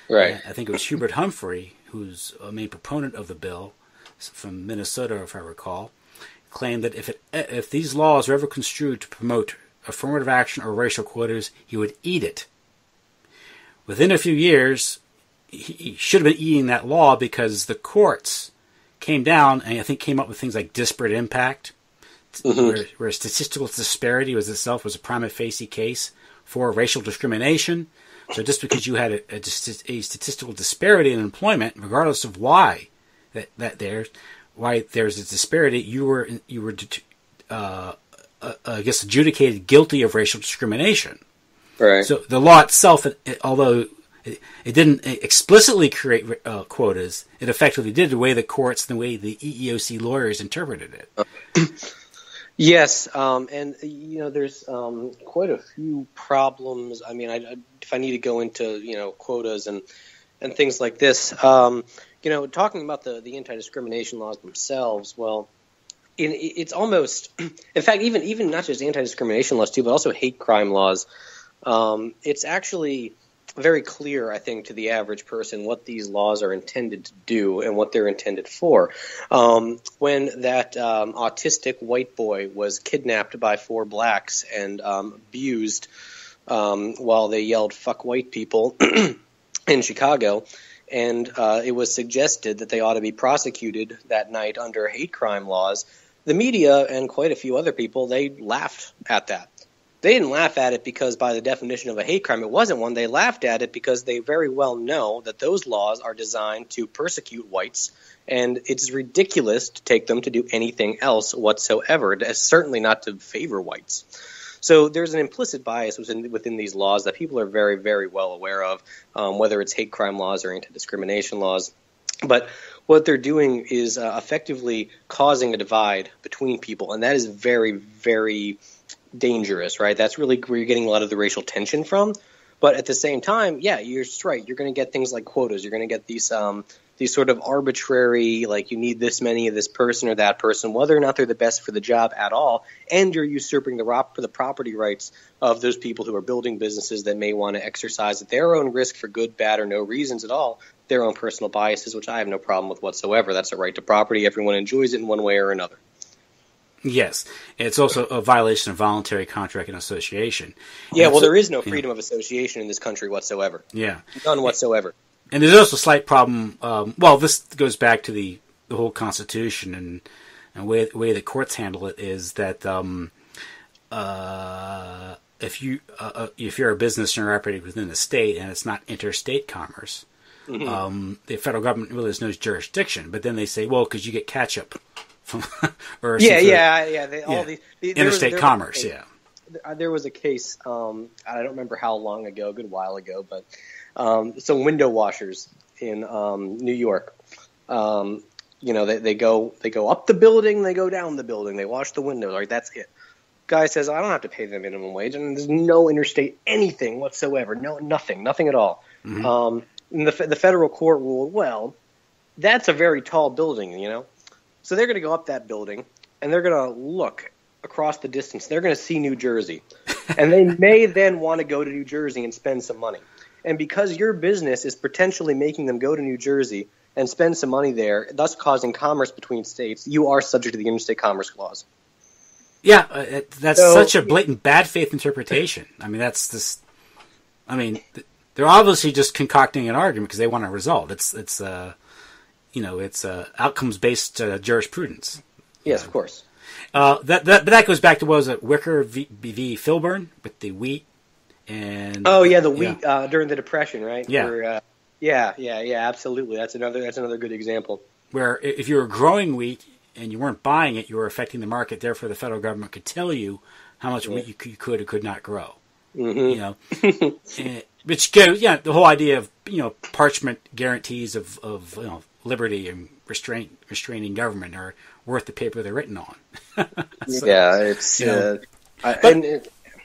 Right. And I think it was Hubert Humphrey, who's a main proponent of the bill, from Minnesota, if I recall, claimed that if these laws were ever construed to promote affirmative action or racial quotas, he would eat it. Within a few years, he should have been eating that law because the courts came down and I think came up with things like disparate impact, where statistical disparity was a prima facie case for racial discrimination. So just because you had a statistical disparity in employment, regardless of why there's a disparity, you were adjudicated guilty of racial discrimination. Right. So the law itself, although it didn't explicitly create quotas, it effectively did the way the courts and the way the EEOC lawyers interpreted it. Yes, and there's quite a few problems. I mean, if I need to go into quotas and things like this, talking about the anti-discrimination laws themselves, well. It's almost, in fact, even not just anti-discrimination laws too, but also hate crime laws. It's actually very clear, I think, to the average person what these laws are intended to do and what they're intended for. When that autistic white boy was kidnapped by 4 blacks and abused while they yelled "fuck white people" in Chicago, and it was suggested that they ought to be prosecuted that night under hate crime laws, the media and quite a few other people, they laughed at that. They didn't laugh at it because by the definition of a hate crime it wasn't one. They laughed at it because they very well know that those laws are designed to persecute whites, and it's ridiculous to take them to do anything else whatsoever, certainly not to favor whites. So there's an implicit bias within these laws that people are very, very well aware of, whether it's hate crime laws or anti-discrimination laws. But what they're doing is effectively causing a divide between people, and that is very, very dangerous, right? That's really where you're getting a lot of the racial tension from. But at the same time, yeah, you're right. You're going to get things like quotas. You're going to get these sort of arbitrary, like you need this many of this person or that person, whether or not they're the best for the job at all, and you're usurping the property rights of those people who are building businesses that may want to exercise at their own risk for good, bad, or no reasons at all, their own personal biases, which I have no problem with whatsoever. That's a right to property. Everyone enjoys it in one way or another. Yes. It's also a violation of voluntary contract and association. Yeah, well, there is no freedom of association in this country whatsoever. Yeah. None whatsoever. And there's also a slight problem. This goes back to the whole Constitution and the way the courts handle it is that if you're a business and you're operating within the state and it's not interstate commerce, the federal government really has no jurisdiction. But then they say, well, because you get catch up from or interstate commerce. There was a case. I don't remember how long ago, a good while ago, but some window washers in New York. They go up the building, they go down the building, they wash the windows. Like, that's it. Guy says, I don't have to pay the minimum wage, and there's no interstate anything whatsoever. No, nothing at all. And the federal court ruled, well, that's a very tall building, So they're going to go up that building, and they're going to look across the distance. They're going to see New Jersey. And they may then want to go to New Jersey and spend some money. And because your business is potentially making them go to New Jersey and spend some money there, thus causing commerce between states, you are subject to the Interstate Commerce Clause. Yeah, that's such a blatant bad faith interpretation. I mean, they're obviously just concocting an argument because they want a result. It's outcomes based jurisprudence. Yes, of course. But that goes back to, what was it, Wicker v. Filburn with the wheat and the wheat during the Depression, right? Yeah. Where, absolutely. That's another good example. Where if you were growing wheat and you weren't buying it, you were affecting the market. Therefore, the federal government could tell you how much wheat you could or could not grow. Which goes, the whole idea of parchment guarantees of liberty and restraining government are worth the paper they're written on.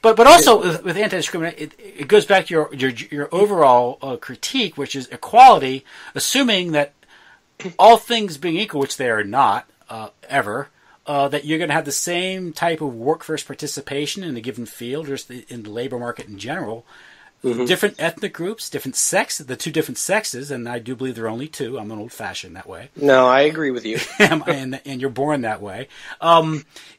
But also with anti-discrimination, it goes back to your overall critique, which is equality, assuming that all things being equal, which they are not ever, that you're going to have the same type of workforce participation in a given field, or in the labor market in general. Different ethnic groups, different the two different sexes, and I do believe there are only two. I'm an old-fashioned that way. No, I agree with you. and you're born that way.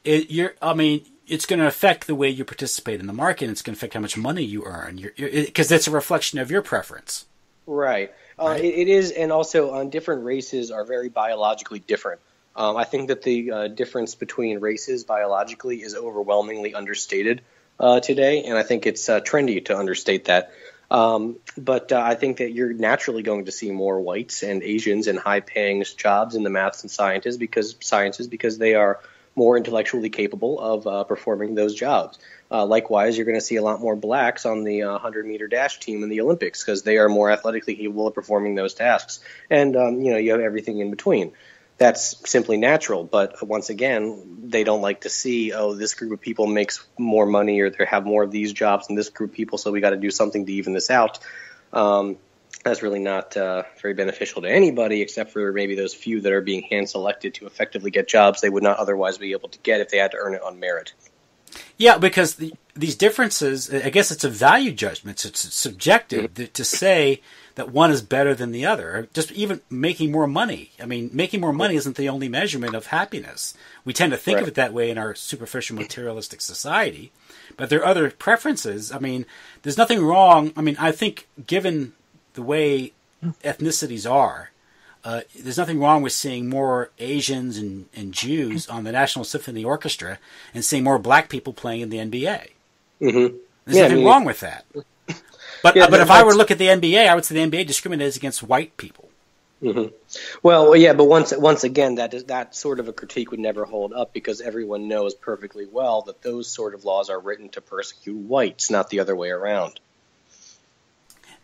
It's going to affect the way you participate in the market, and it's going to affect how much money you earn, because it's a reflection of your preference. Right. It is, and also different races are very biologically different. I think that the difference between races biologically is overwhelmingly understated today, and I think it's trendy to understate that. But I think that you're naturally going to see more whites and Asians in high-paying jobs in the maths and sciences because they are more intellectually capable of performing those jobs. Likewise, you're going to see a lot more blacks on the 100-meter dash team in the Olympics because they are more athletically capable of performing those tasks. And, you have everything in between. That's simply natural. But once again, they don't like to see, this group of people makes more money or they have more of these jobs than this group of people, so we got to do something to even this out. That's really not very beneficial to anybody except for maybe those few that are being hand-selected to effectively get jobs they would not otherwise be able to get if they had to earn it on merit. Yeah, because these differences, I guess it's a value judgment. It's subjective to say that one is better than the other. Just even making more money. I mean, making more money isn't the only measurement of happiness. We tend to think of it that way in our superficial materialistic society. But there are other preferences. I mean, there's nothing wrong. I mean, I think given the way ethnicities are, there's nothing wrong with seeing more Asians and Jews on the National Symphony Orchestra and seeing more black people playing in the NBA. There's nothing wrong with that. But if I were to look at the NBA, I would say the NBA discriminates against white people. Well, yeah, but once again, that sort of a critique would never hold up because everyone knows perfectly well that those sort of laws are written to persecute whites, not the other way around.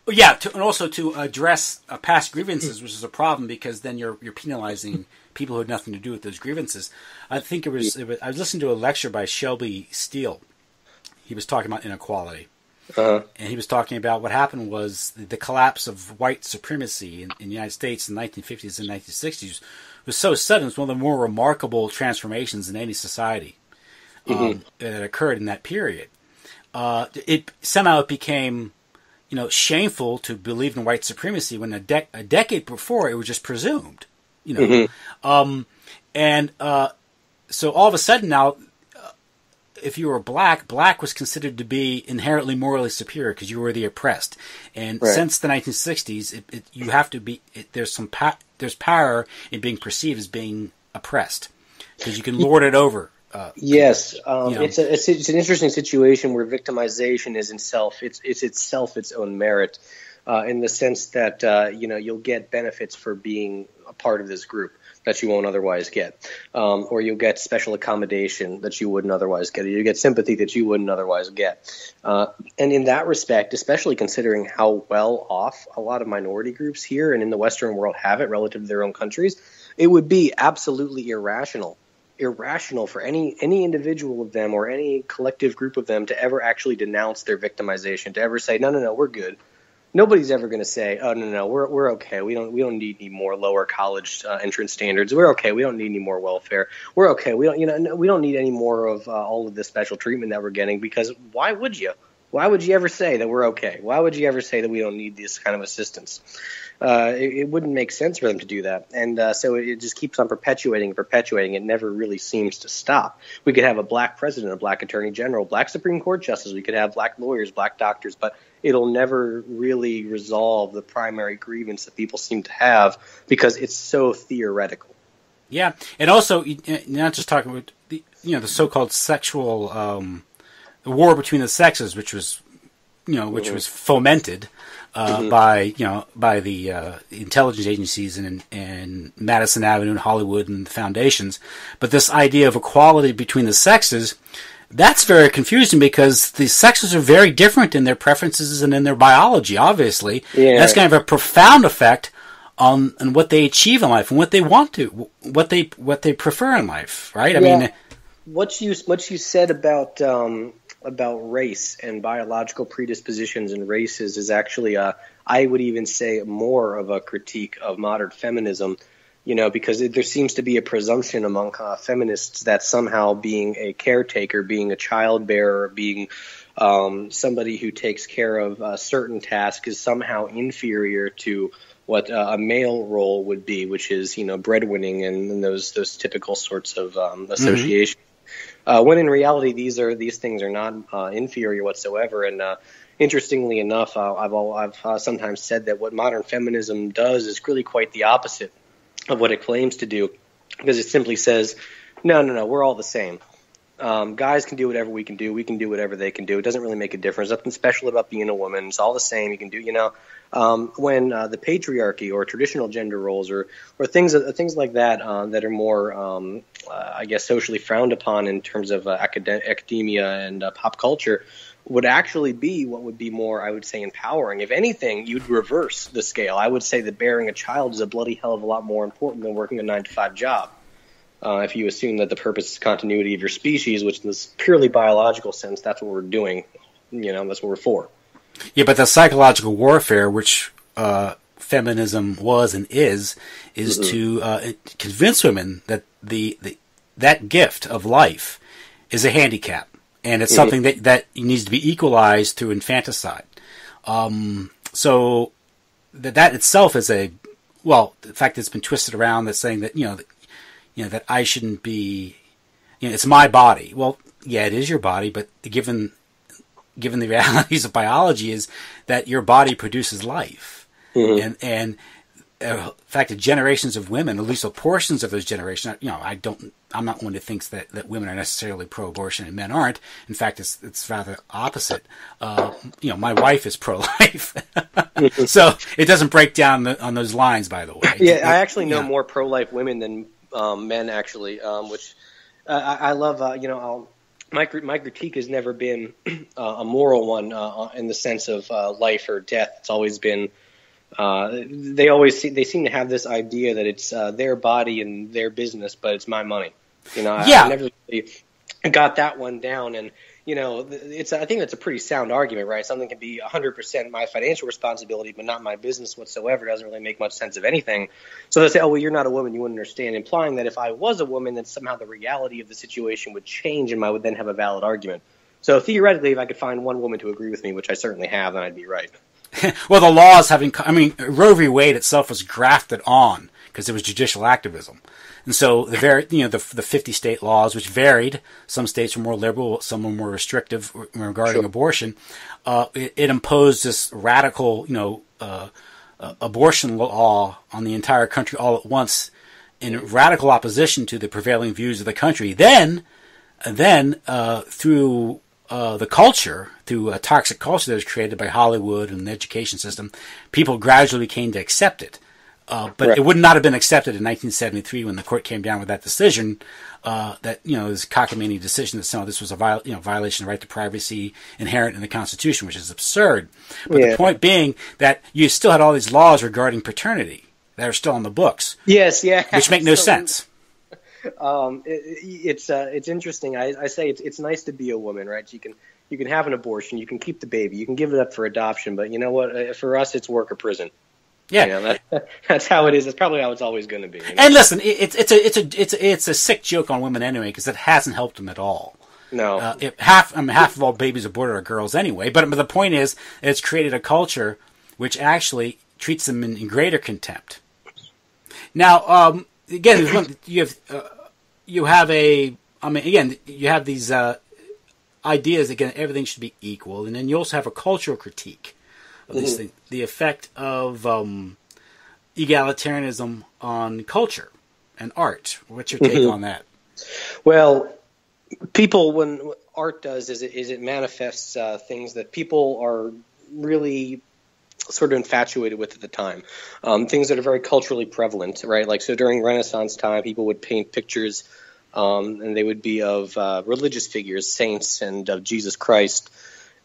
Yeah, and also to address past grievances, which is a problem because then you're penalizing people who had nothing to do with those grievances. I think I was listening to a lecture by Shelby Steele. He was talking about inequality. And he was talking about what happened was the collapse of white supremacy in the United States in the 1950s and 1960s was so sudden. It's one of the more remarkable transformations in any society that occurred in that period. It became shameful to believe in white supremacy when a decade before it was just presumed. So all of a sudden now, if you were black was considered to be inherently morally superior because you were the oppressed. And since the 1960s, you have to be. There's power in being perceived as being oppressed because you can lord it over Yes, it's an interesting situation where victimization is itself its own merit, in the sense that you'll get benefits for being a part of this group that you won't otherwise get, or you'll get special accommodation that you wouldn't otherwise get, or you get sympathy that you wouldn't otherwise get. And in that respect, especially considering how well off a lot of minority groups here and in the Western world have it relative to their own countries, it would be absolutely irrational for any individual of them or any collective group of them to ever actually denounce their victimization, to ever say, no, we're good. Nobody's ever going to say, oh, no, we're okay. We don't need any more lower college entrance standards. We're okay. We don't need any more welfare. We're okay. We don't need any more of all of this special treatment that we're getting, because why would you? Why would you ever say that we're okay? Why would you ever say that we don't need this kind of assistance? It wouldn't make sense for them to do that. And so it just keeps on perpetuating. It never really seems to stop. We could have a black president, a black attorney general, black Supreme Court justice. We could have black lawyers, black doctors, but it'll never really resolve the primary grievance that people seem to have, because it's so theoretical. Yeah, and also not just talking about the so-called sexual the war between the sexes, which was was fomented by the intelligence agencies and Madison Avenue and Hollywood and the foundations. But this idea of equality between the sexes, that's very confusing, because the sexes are very different in their preferences and in their biology, obviously. Yeah. And that's going to have a profound effect on what they achieve in life and what they want to, what they prefer in life, right? I mean, what you said about race and biological predispositions and races is actually, I would even say, more of a critique of modern feminism. Because there seems to be a presumption among feminists that somehow being a caretaker, being a child bearer, being somebody who takes care of a certain task is somehow inferior to what a male role would be, which is, breadwinning and those typical sorts of associations. When in reality, these things are not inferior whatsoever. And interestingly enough, I've sometimes said that what modern feminism does is really quite the opposite of what it claims to do, because it simply says, no, we're all the same. Guys can do whatever we can do. We can do whatever they can do. It doesn't really make a difference. Nothing special about being a woman. It's all the same. You can do, when the patriarchy or traditional gender roles or things like that that are more, I guess, socially frowned upon in terms of academia and pop culture, would actually be what would be more, I would say, empowering. If anything, you'd reverse the scale. I would say that bearing a child is a bloody hell of a lot more important than working a 9-to-5 job. If you assume that the purpose is continuity of your species, which in this purely biological sense, that's what we're doing. That's what we're for. Yeah, but the psychological warfare, which feminism was and is to convince women that that gift of life is a handicap. And it's something that needs to be equalized through infanticide. So that itself is the fact that it's been twisted around, that's saying that, that I shouldn't be, it's my body. Well, yeah, it is your body, but given the realities of biology is that your body produces life. Mm-hmm. And the fact that generations of women, at least portions of those generations, I'm not one who thinks that women are necessarily pro-abortion and men aren't. In fact, it's rather opposite. My wife is pro-life, so it doesn't break down on those lines. By the way, yeah, I actually know more pro-life women than men, actually, which I love. My critique has never been a moral one in the sense of life or death. It's always been. They seem to have this idea that it's their body and their business, but it's my money. I never really got that one down, and I think that's a pretty sound argument, right? Something can be 100% my financial responsibility, but not my business whatsoever. It doesn't really make much sense of anything. So they say, oh, well, you're not a woman, you wouldn't understand, implying that if I was a woman, then somehow the reality of the situation would change, and I would then have a valid argument. So theoretically, if I could find one woman to agree with me, which I certainly have, then I'd be right. Well, the laws Roe v. Wade itself was grafted on because it was judicial activism. And so the 50 state laws, which varied, some states were more liberal, some were more restrictive regarding abortion, it imposed this radical, abortion law on the entire country all at once in radical opposition to the prevailing views of the country. Then And then through the culture, through a toxic culture that was created by Hollywood and the education system, people gradually came to accept it. But it would not have been accepted in 1973 when the court came down with that decision, that, this cockamamie decision that some of this was a violation of the right to privacy inherent in the Constitution, which is absurd. But the point being that you still had all these laws regarding paternity that are still on the books. Yes, yeah. Which make no sense. It's interesting. I say it's nice to be a woman, right? You can have an abortion, you can keep the baby, you can give it up for adoption, but you know what? For us, it's work or prison. Yeah, that's how it is. That's probably how it's always going to be. And listen, it's a sick joke on women anyway, because it hasn't helped them at all. No, half of all babies aborted are girls anyway. But the point is, it's created a culture which actually treats them in greater contempt. Now, again, you have these ideas. Again, everything should be equal, and then you also have a cultural critique of these things, the effect of egalitarianism on culture and art. What's your take on that? Well, when art does is it manifests things that people are really sort of infatuated with at the time, things that are very culturally prevalent, right? Like, so during Renaissance time, people would paint pictures, and they would be of religious figures, saints, and of Jesus Christ.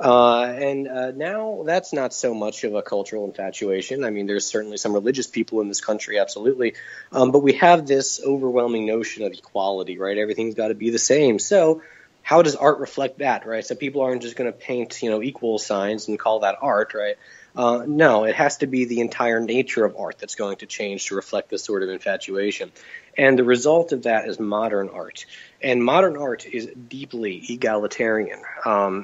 And now that's not so much of a cultural infatuation. I mean, there's certainly some religious people in this country, absolutely. But we have this overwhelming notion of equality, right? Everything's got to be the same. So how does art reflect that, right? So people aren't just going to paint, equal signs and call that art, right? No, it has to be the entire nature of art that's going to change to reflect this sort of infatuation. And the result of that is modern art. And modern art is deeply egalitarian.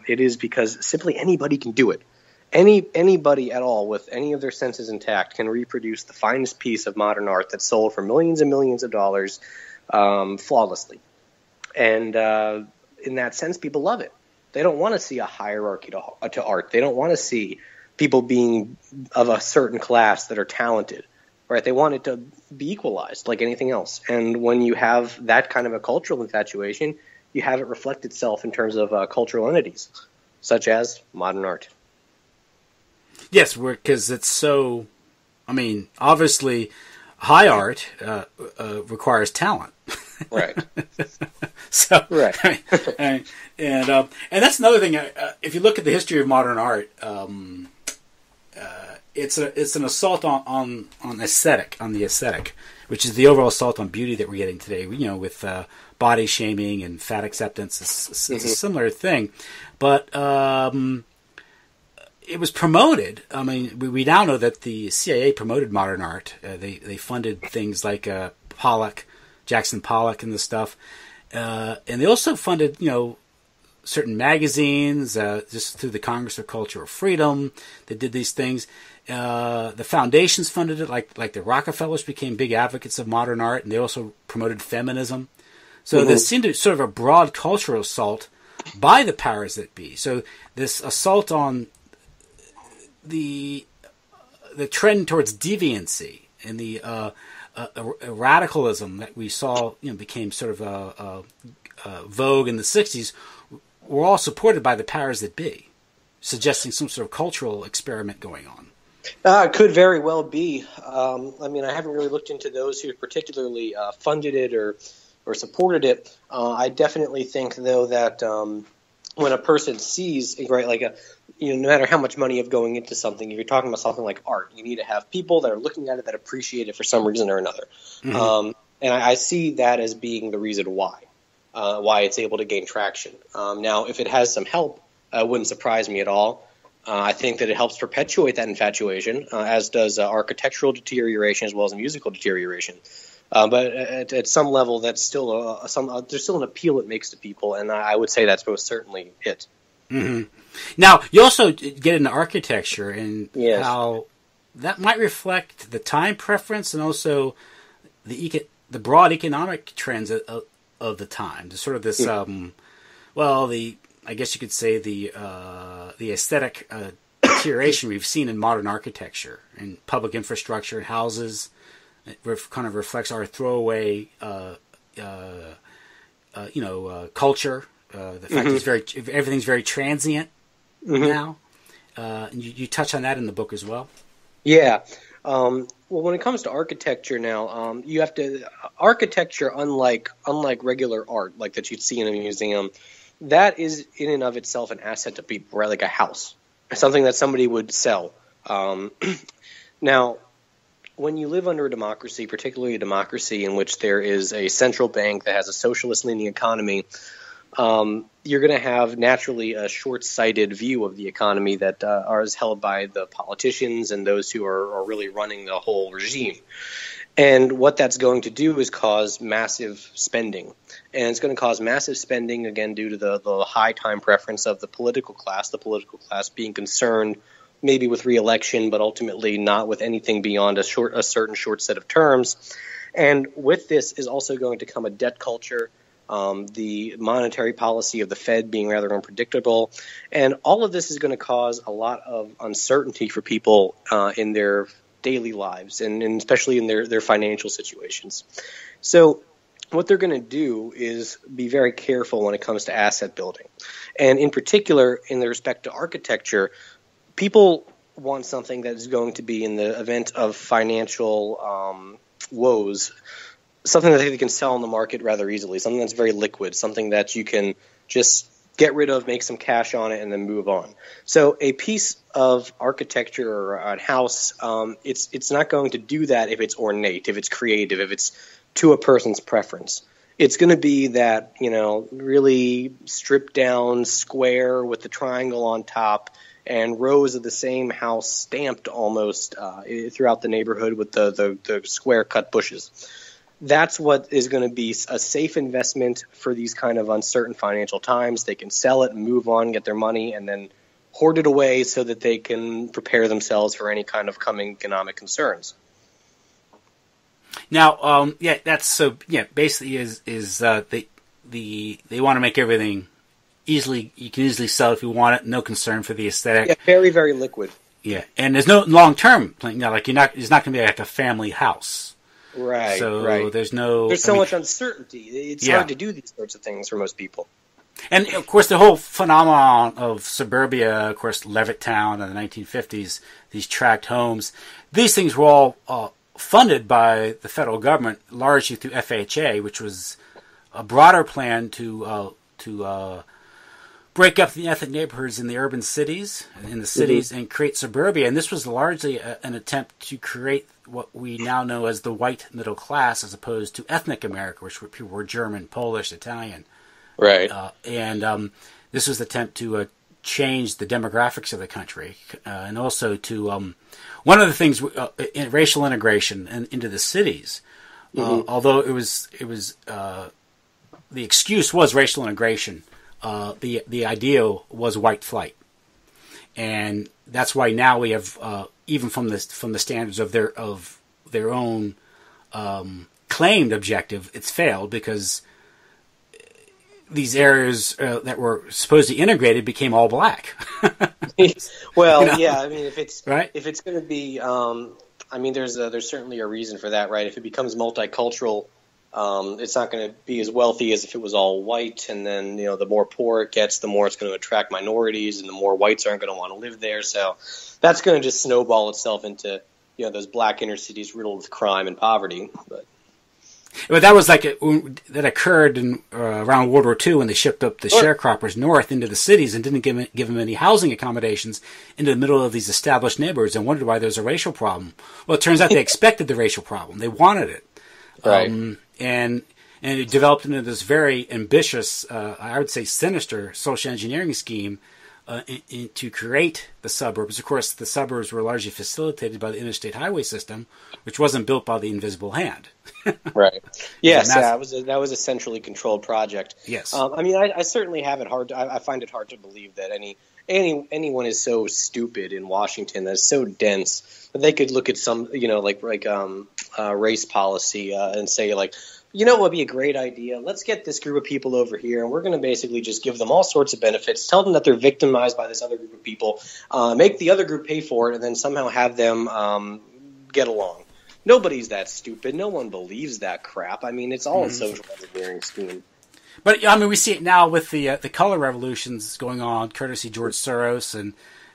It is because simply anybody can do it. Anybody at all with any of their senses intact can reproduce the finest piece of modern art that's sold for millions and millions of dollars flawlessly. And in that sense, people love it. They don't want to see a hierarchy to art. They don't want to see people being of a certain class that are talented, right? They want it to be equalized like anything else. And when you have that kind of a cultural infatuation, you have it reflect itself in terms of cultural entities, such as modern art. Yes, because it's so, obviously high art requires talent. Right. So, right. And that's another thing. If you look at the history of modern art, it's an assault on the aesthetic, which is the overall assault on beauty that we're getting today. With body shaming and fat acceptance, it's a similar thing, but it was promoted. We now know that the CIA promoted modern art. They funded things like Jackson Pollock and the stuff, and they also funded certain magazines just through the Congress of Cultural Freedom. They did these things. The foundations funded it, like the Rockefellers became big advocates of modern art, and they also promoted feminism. So there seemed to be sort of a broad cultural assault by the powers that be. So this assault on the trend towards deviancy and the radicalism that we saw became sort of vogue in the 60s were all supported by the powers that be, suggesting some sort of cultural experiment going on. It could very well be. I haven't really looked into those who particularly funded it or supported it. I definitely think, though, that when a person sees, right, no matter how much money you have going into something, if you're talking about something like art, you need to have people that are looking at it that appreciate it for some reason or another. And I see that as being the reason why it's able to gain traction. Now, if it has some help, it wouldn't surprise me at all. I think that it helps perpetuate that infatuation, as does architectural deterioration as well as musical deterioration. But at some level, that's still there's still an appeal it makes to people, and I would say that's most certainly it. Mm-hmm. Now, you also get into architecture and yes. how that might reflect the time preference and also the broad economic trends of the time. There's sort of this, I guess you could say the aesthetic deterioration we've seen in modern architecture and public infrastructure and houses. It kind of reflects our throwaway culture. The fact that everything's very transient now. And you touch on that in the book as well. Yeah. Well, when it comes to architecture now, you have to architecture, unlike regular art, like that you'd see in a museum, that is in and of itself an asset to people, right? Like a house, something that somebody would sell. Now, when you live under a democracy, particularly a democracy in which there is a central bank that has a socialist-leaning economy, you're going to have naturally a short-sighted view of the economy that is held by the politicians and those who are really running the whole regime. And what that's going to do is cause massive spending. And it's going to cause massive spending, again, due to the high time preference of the political class being concerned maybe with re-election, but ultimately not with anything beyond a certain short set of terms. And with this is also going to come a debt culture, the monetary policy of the Fed being rather unpredictable. And all of this is going to cause a lot of uncertainty for people in their daily lives and especially in their financial situations. So what they're going to do is be very careful when it comes to asset building. And in particular, in the respect to architecture, people want something that is going to be, in the event of financial woes, something that they can sell on the market rather easily, something that's very liquid, something that you can just get rid of, make some cash on it, and then move on. So a piece of architecture or a house, it's not going to do that if it's ornate, if it's creative, if it's to a person's preference. It's going to be that, really stripped down square with the triangle on top and rows of the same house stamped almost throughout the neighborhood with the square cut bushes. That's what is going to be a safe investment for these kind of uncertain financial times. They can sell it and move on, get their money, and then hoard it away so that they can prepare themselves for any kind of coming economic concerns. Now, that's so. Yeah, basically, they want to make everything easily. You can easily sell if you want it. No concern for the aesthetic. Yeah, very, very liquid. Yeah, and there's no long term plan. Like it's not going to be like a family house. Right. So right. There's so much uncertainty. It's hard to do these sorts of things for most people. And of course, the whole phenomenon of suburbia, of course, Levittown in the 1950s, these tract homes, these things were all funded by the federal government, largely through FHA, which was a broader plan to break up the ethnic neighborhoods in the urban cities, and create suburbia. And this was largely an attempt to create what we now know as the white middle class, as opposed to ethnic America, which people were German, Polish, Italian. Right. And this was the attempt to change the demographics of the country, and also to one of the things in racial integration into the cities. Although it was the excuse was racial integration, the ideal was white flight, and that's why now we have even from the standards of their own claimed objective, it's failed because these areas that were supposedly integrated became all black. Well, yeah, I mean, if it's right? if it's going to be, I mean, there's certainly a reason for that, right? If it becomes multicultural, it's not going to be as wealthy as if it was all white, and then the more poor it gets, the more it's going to attract minorities, and the more whites aren't going to want to live there. So that's going to just snowball itself into those black inner cities riddled with crime and poverty. But that was that occurred around World War II when they shipped up the sharecroppers north into the cities and didn't give them any housing accommodations into the middle of these established neighborhoods and wondered why there was a racial problem. Well, it turns out they expected the racial problem. They wanted it. Right. And it developed into this very ambitious, I would say sinister social engineering scheme to create the suburbs. Of course, the suburbs were largely facilitated by the interstate highway system, which wasn't built by the invisible hand. Right. Yes, that was a centrally controlled project. Yes. I mean, I certainly have it hard. I find it hard to believe that anyone is so stupid in Washington, that's so dense, that they could look at some, race policy and say, what would be a great idea? Let's get this group of people over here, and we're going to basically just give them all sorts of benefits, tell them that they're victimized by this other group of people, make the other group pay for it, and then somehow have them get along. Nobody's that stupid. No one believes that crap. I mean, it's all a social engineering scheme. But I mean, we see it now with the color revolutions going on, courtesy George Soros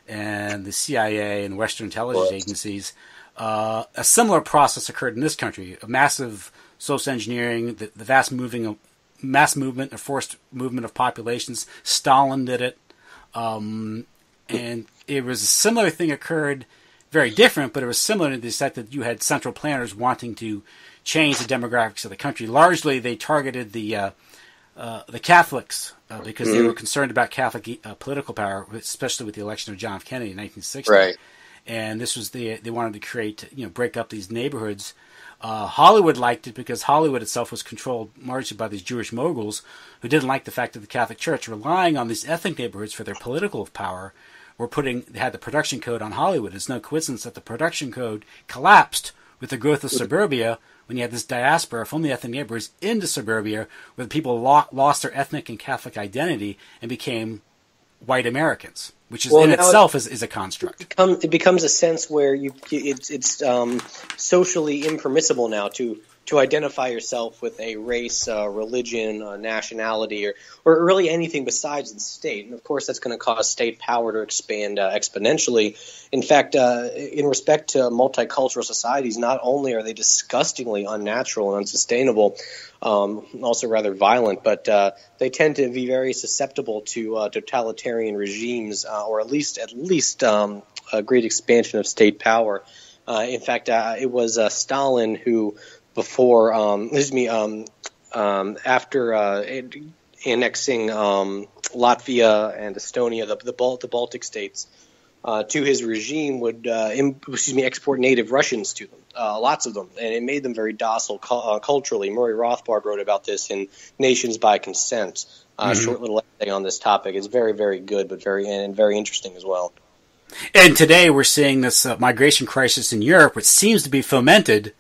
and the CIA and Western intelligence agencies. A similar process occurred in this country: a massive social engineering, the vast mass movement, a forced movement of populations. Stalin did it, and it was a similar thing occurred. Very different, but it was similar in the sense that you had central planners wanting to change the demographics of the country. Largely, they targeted the Catholics because they were concerned about Catholic political power, especially with the election of John F. Kennedy in 1960. Right. And this was they wanted to create, break up these neighborhoods. Hollywood liked it because Hollywood itself was controlled largely by these Jewish moguls who didn't like the fact that the Catholic Church, relying on these ethnic neighborhoods for their political power, had the production code on Hollywood. It's no coincidence that the production code collapsed with the growth of suburbia when you had this diaspora from the ethnic neighborhoods into suburbia, where the people lost their ethnic and Catholic identity and became white Americans, which is in itself is a construct. It becomes a sense where it's socially impermissible now to identify yourself with a race, religion, nationality, or really anything besides the state. And of course, that's going to cause state power to expand exponentially. In fact, in respect to multicultural societies, not only are they disgustingly unnatural and unsustainable, also rather violent, but they tend to be very susceptible to totalitarian regimes, or at least a great expansion of state power. In fact, it was Stalin who, after annexing Latvia and Estonia, the Baltic states, to his regime, would export native Russians to them, lots of them, and it made them very docile culturally. Murray Rothbard wrote about this in Nations by Consent, a short little essay on this topic. It's very, very good, but very interesting as well. And today we're seeing this migration crisis in Europe, which seems to be fomented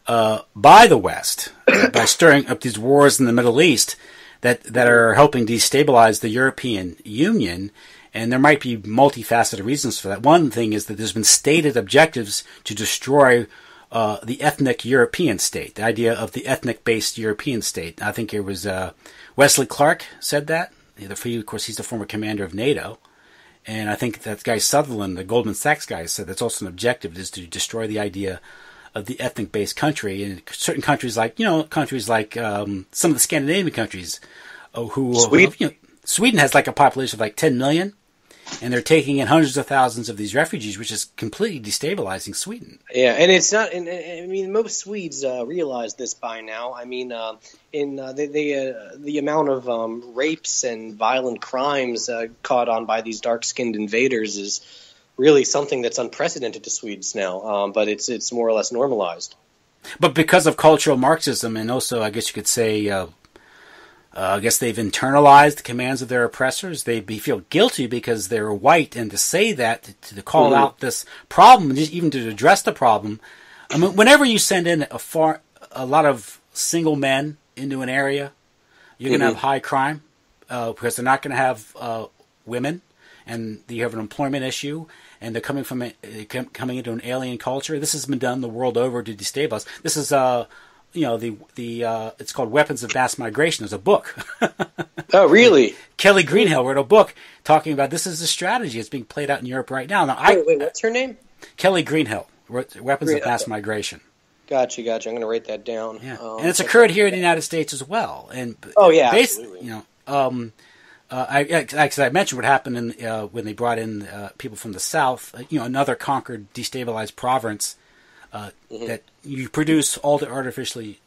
by the West, by stirring up these wars in the Middle East that are helping destabilize the European Union. And there might be multifaceted reasons for that. One thing is that there's been stated objectives to destroy the ethnic European state, the idea of the ethnic-based European state. I think it was Wesley Clark said that. Of course, he's the former commander of NATO. And I think that guy Sutherland, the Goldman Sachs guy, said that's also an objective, is to destroy the idea of the ethnic-based country. And certain countries like some of the Scandinavian countries, Sweden has like a population of like 10 million, and they're taking in hundreds of thousands of these refugees, which is completely destabilizing Sweden. Yeah, and it's not. I mean, most Swedes realize this by now. I mean, the amount of rapes and violent crimes caught on by these dark-skinned invaders is really something that's unprecedented to Swedes now. But it's more or less normalized. But because of cultural Marxism, and also, I guess you could say, I guess they've internalized the commands of their oppressors. They feel guilty because they're white, and to say that, to call out this problem, just even to address the problem. I mean, whenever you send in a lot of single men into an area, you're going to have high crime because they're not going to have women, and you have an employment issue, and they're coming into an alien culture. This has been done the world over to destabilize. This is it's called Weapons of Mass Migration. There's a book. Oh, really? Kelly Greenhill wrote a book talking about this is a strategy that's being played out in Europe right now. Wait, what's her name? Kelly Greenhill, Weapons of Mass Migration. Gotcha. I'm going to write that down. Yeah. And it's occurred here in the United States as well. And absolutely. I mentioned what happened when they brought in people from the South, another conquered, destabilized province, that you produce all the artificially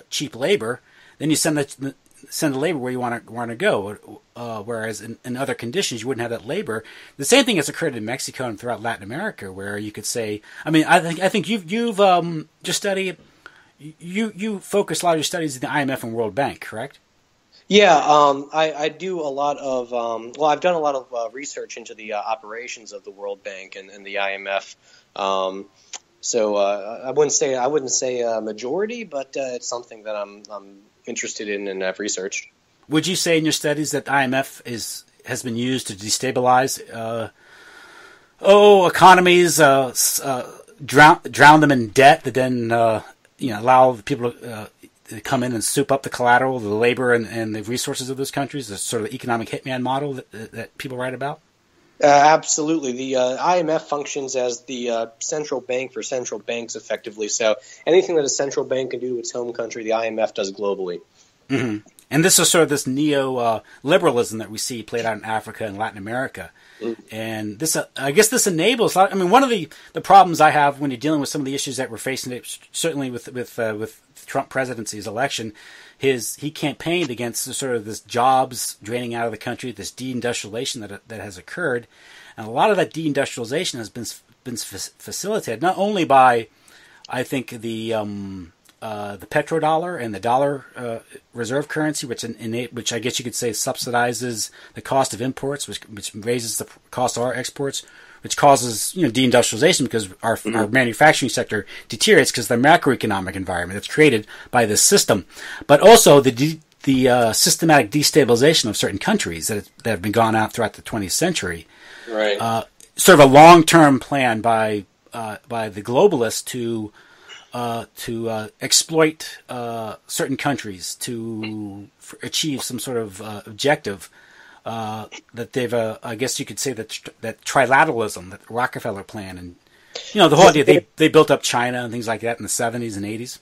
cheap labor, then you send the labor where you want to go. Whereas in other conditions you wouldn't have that labor. The same thing has occurred in Mexico and throughout Latin America, where you could say, I mean, I think you've just studied. You focus a lot of your studies in the IMF and World Bank, correct? Yeah, I do a lot of I've done a lot of research into the operations of the World Bank and the IMF. So I wouldn't say a majority, but it's something that I'm interested in and have researched. Would you say in your studies that IMF has been used to destabilize economies, drown them in debt, that then allow the people come in and soup up the collateral, the labor, and the resources of those countries, the sort of economic hitman model that people write about? Absolutely. The IMF functions as the central bank for central banks, effectively. So anything that a central bank can do to its home country, the IMF does globally. Mm-hmm. And this is sort of this neo-liberalism that we see played out in Africa and Latin America. And this, I guess this enables, I mean, one of the problems I have when you're dealing with some of the issues that we're facing, certainly with Trump presidency's election, he campaigned against sort of this jobs draining out of the country, this deindustrialization that has occurred. And a lot of that deindustrialization has been facilitated not only by, I think, the petrodollar and the dollar reserve currency, which I guess you could say subsidizes the cost of imports, which raises the cost of our exports, which causes deindustrialization because our manufacturing sector deteriorates because of the macroeconomic environment that's created by this system, but also the systematic destabilization of certain countries that have been gone out throughout the 20th century. Right. Sort of a long-term plan by the globalists to exploit certain countries to achieve some sort of objective that they've, I guess you could say that trilateralism, that Rockefeller plan, and the whole idea they built up China and things like that in the 70s and 80s.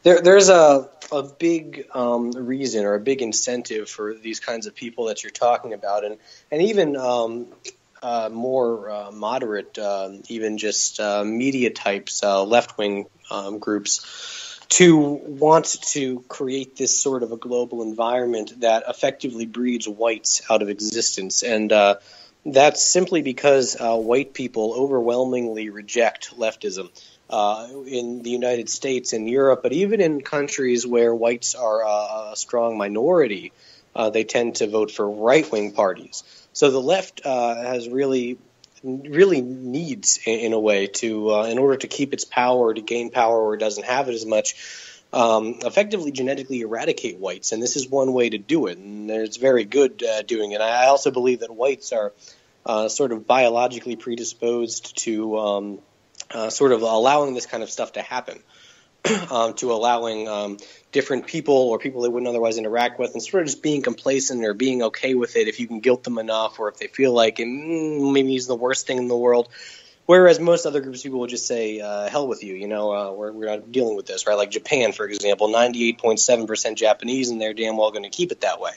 There's a big reason or a big incentive for these kinds of people that you're talking about, and even more moderate, even just media types, left-wing groups, to want to create this sort of a global environment that effectively breeds whites out of existence. And that's simply because white people overwhelmingly reject leftism. In the United States and Europe, but even in countries where whites are a strong minority, they tend to vote for right-wing parties. So the left has really needs, in a way, to in order to keep its power, to gain power where it doesn't have it as much, effectively genetically eradicate whites. And this is one way to do it, and it's very good doing it. I also believe that whites are sort of biologically predisposed to sort of allowing this kind of stuff to happen, to allowing different people or people they wouldn't otherwise interact with, and sort of just being complacent or being okay with it if you can guilt them enough, or if they feel like maybe he's the worst thing in the world. Whereas most other groups of people will just say, hell with you, we're not dealing with this, right? Like Japan, for example, 98.7% Japanese, and they're damn well going to keep it that way.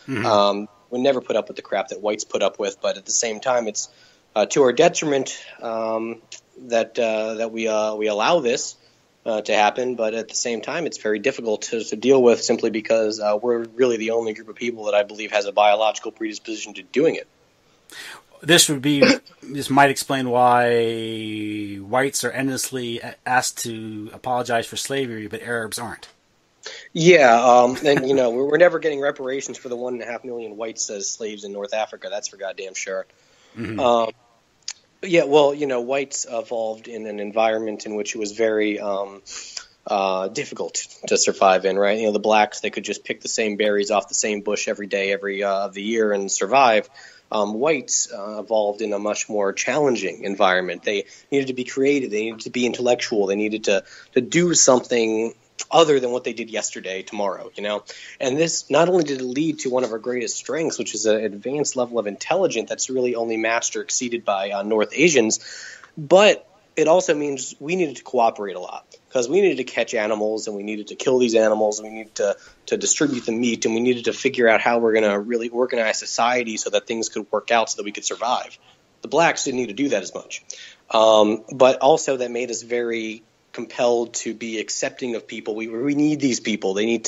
Mm-hmm. We never put up with the crap that whites put up with, but at the same time, it's to our detriment that we allow this to happen, but at the same time, it's very difficult to deal with simply because we're really the only group of people that I believe has a biological predisposition to doing it. This might explain why whites are endlessly asked to apologize for slavery, but Arabs aren't. Yeah, and we're never getting reparations for the 1.5 million whites as slaves in North Africa. That's for goddamn sure. Mm-hmm. Yeah, well, whites evolved in an environment in which it was very difficult to survive in, right? The blacks, they could just pick the same berries off the same bush every day, every of the year and survive. Whites evolved in a much more challenging environment. They needed to be creative. They needed to be intellectual. They needed to do something other than what they did yesterday, tomorrow, And this not only did it lead to one of our greatest strengths, which is an advanced level of intelligence that's really only matched or exceeded by North Asians, but it also means we needed to cooperate a lot because we needed to catch animals and we needed to kill these animals and we needed to distribute the meat and we needed to figure out how we're going to really organize society so that things could work out so that we could survive. The blacks didn't need to do that as much, but also that made us very compelled to be accepting of people. We need these people. We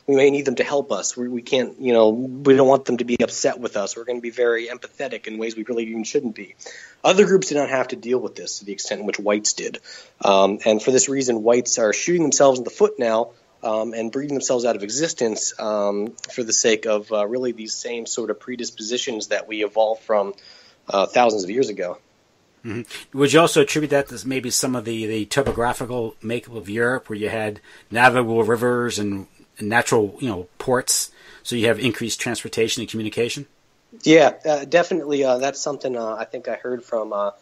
may need them to help us. We can't, we don't want them to be upset with us. We're going to be very empathetic in ways we really even shouldn't be. Other groups did not have to deal with this to the extent in which whites did. And for this reason, whites are shooting themselves in the foot now and breeding themselves out of existence for the sake of really these same sort of predispositions that we evolved from thousands of years ago. Mm-hmm. Would you also attribute that to maybe some of the topographical makeup of Europe, where you had navigable rivers and natural, ports, so you have increased transportation and communication? Yeah, definitely. That's something I think I heard from. I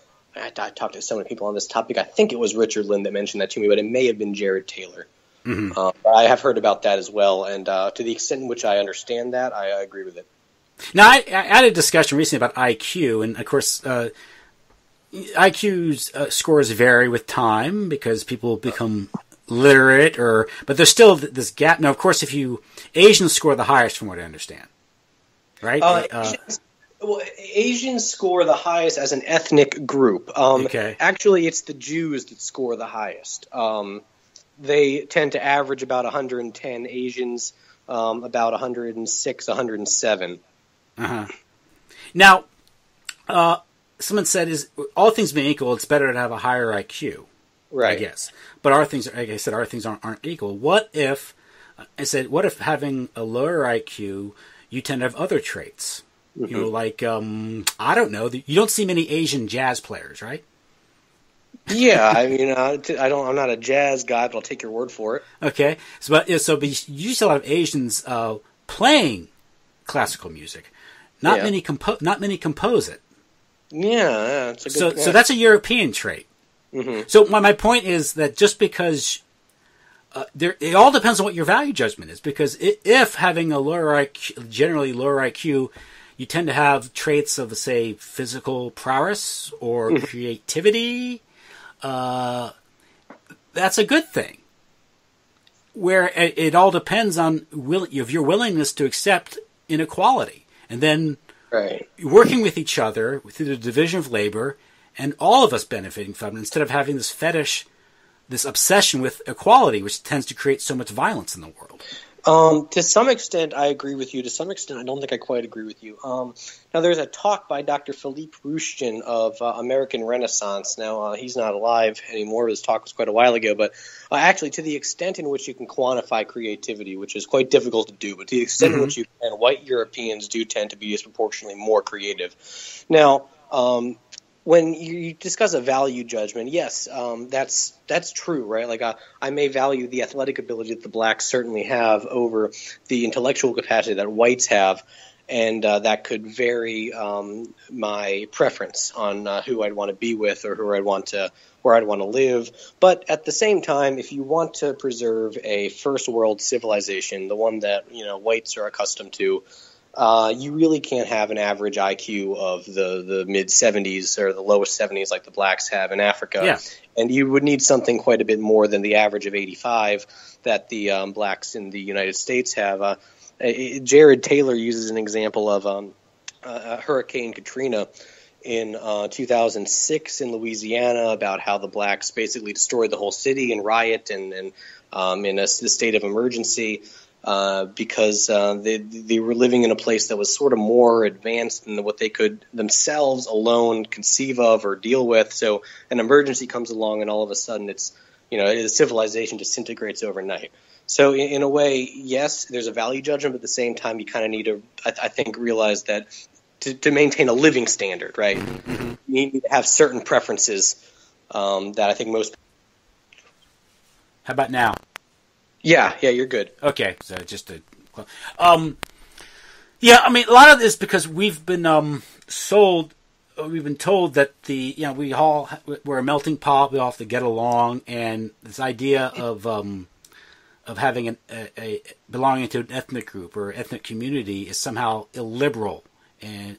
talked to so many people on this topic. I think it was Richard Lynn that mentioned that to me, but it may have been Jared Taylor. But I have heard about that as well, and to the extent in which I understand that, I agree with it. Now, I had a discussion recently about IQ, and of course, IQ's scores vary with time because people become literate, but there's still this gap. Now, of course, Asians score the highest, from what I understand, right? Asians score the highest as an ethnic group. Okay. Actually, it's the Jews that score the highest. They tend to average about 110, Asians about 106, 107. Now, someone said, "Is all things being equal, it's better to have a higher IQ." Right. I guess. But our things, like I said, our things aren't equal. What if having a lower IQ, you tend to have other traits? You know, like I don't know. You don't see many Asian jazz players, right? Yeah, I mean, I'm not a jazz guy, but I'll take your word for it. Okay, but you see a lot of Asians playing classical music. Not many compose it. Yeah, that's a good point. So that's a European trait. So my point is that just because it all depends on what your value judgment is. Because if having a lower IQ, generally lower IQ, you tend to have traits of, say, physical prowess or creativity. That's a good thing. Where it all depends on your willingness to accept inequality, and then working with each other through the division of labor, and all of us benefiting from it, instead of having this fetish, this obsession with equality, which tends to create so much violence in the world. To some extent, I agree with you. To some extent, I don't think I quite agree with you. Now, there's a talk by Dr. Philippe Rushton of American Renaissance. Now, he's not alive anymore. His talk was quite a while ago. But actually, to the extent in which you can quantify creativity, which is quite difficult to do, but to the extent in which you can, white Europeans do tend to be disproportionately more creative. Now, when you discuss a value judgment, yes, that's true, right? Like I may value the athletic ability that the blacks certainly have over the intellectual capacity that whites have, and that could vary my preference on who I'd want to be with or where I'd want to live. But at the same time, if you want to preserve a first world civilization, the one that whites are accustomed to, you really can't have an average IQ of the mid-70s or the lowest 70s like the blacks have in Africa. Yeah. And you would need something quite a bit more than the average of 85 that the blacks in the United States have. Jared Taylor uses an example of Hurricane Katrina in 2006 in Louisiana, about how the blacks basically destroyed the whole city and riot and in the state of emergency. Because they were living in a place that was sort of more advanced than what they could themselves alone conceive of or deal with. So an emergency comes along, and all of a sudden the civilization disintegrates overnight. So in a way, yes, there's a value judgment, but at the same time, you kind of need to, I think, realize that to maintain a living standard, right, you need to have certain preferences that I think most. How about now? Yeah, you're good. Okay, so just a, yeah, I mean, a lot of this because we've been we've been told that we're a melting pot, we all have to get along, and this idea of having a belonging to an ethnic group or ethnic community is somehow illiberal and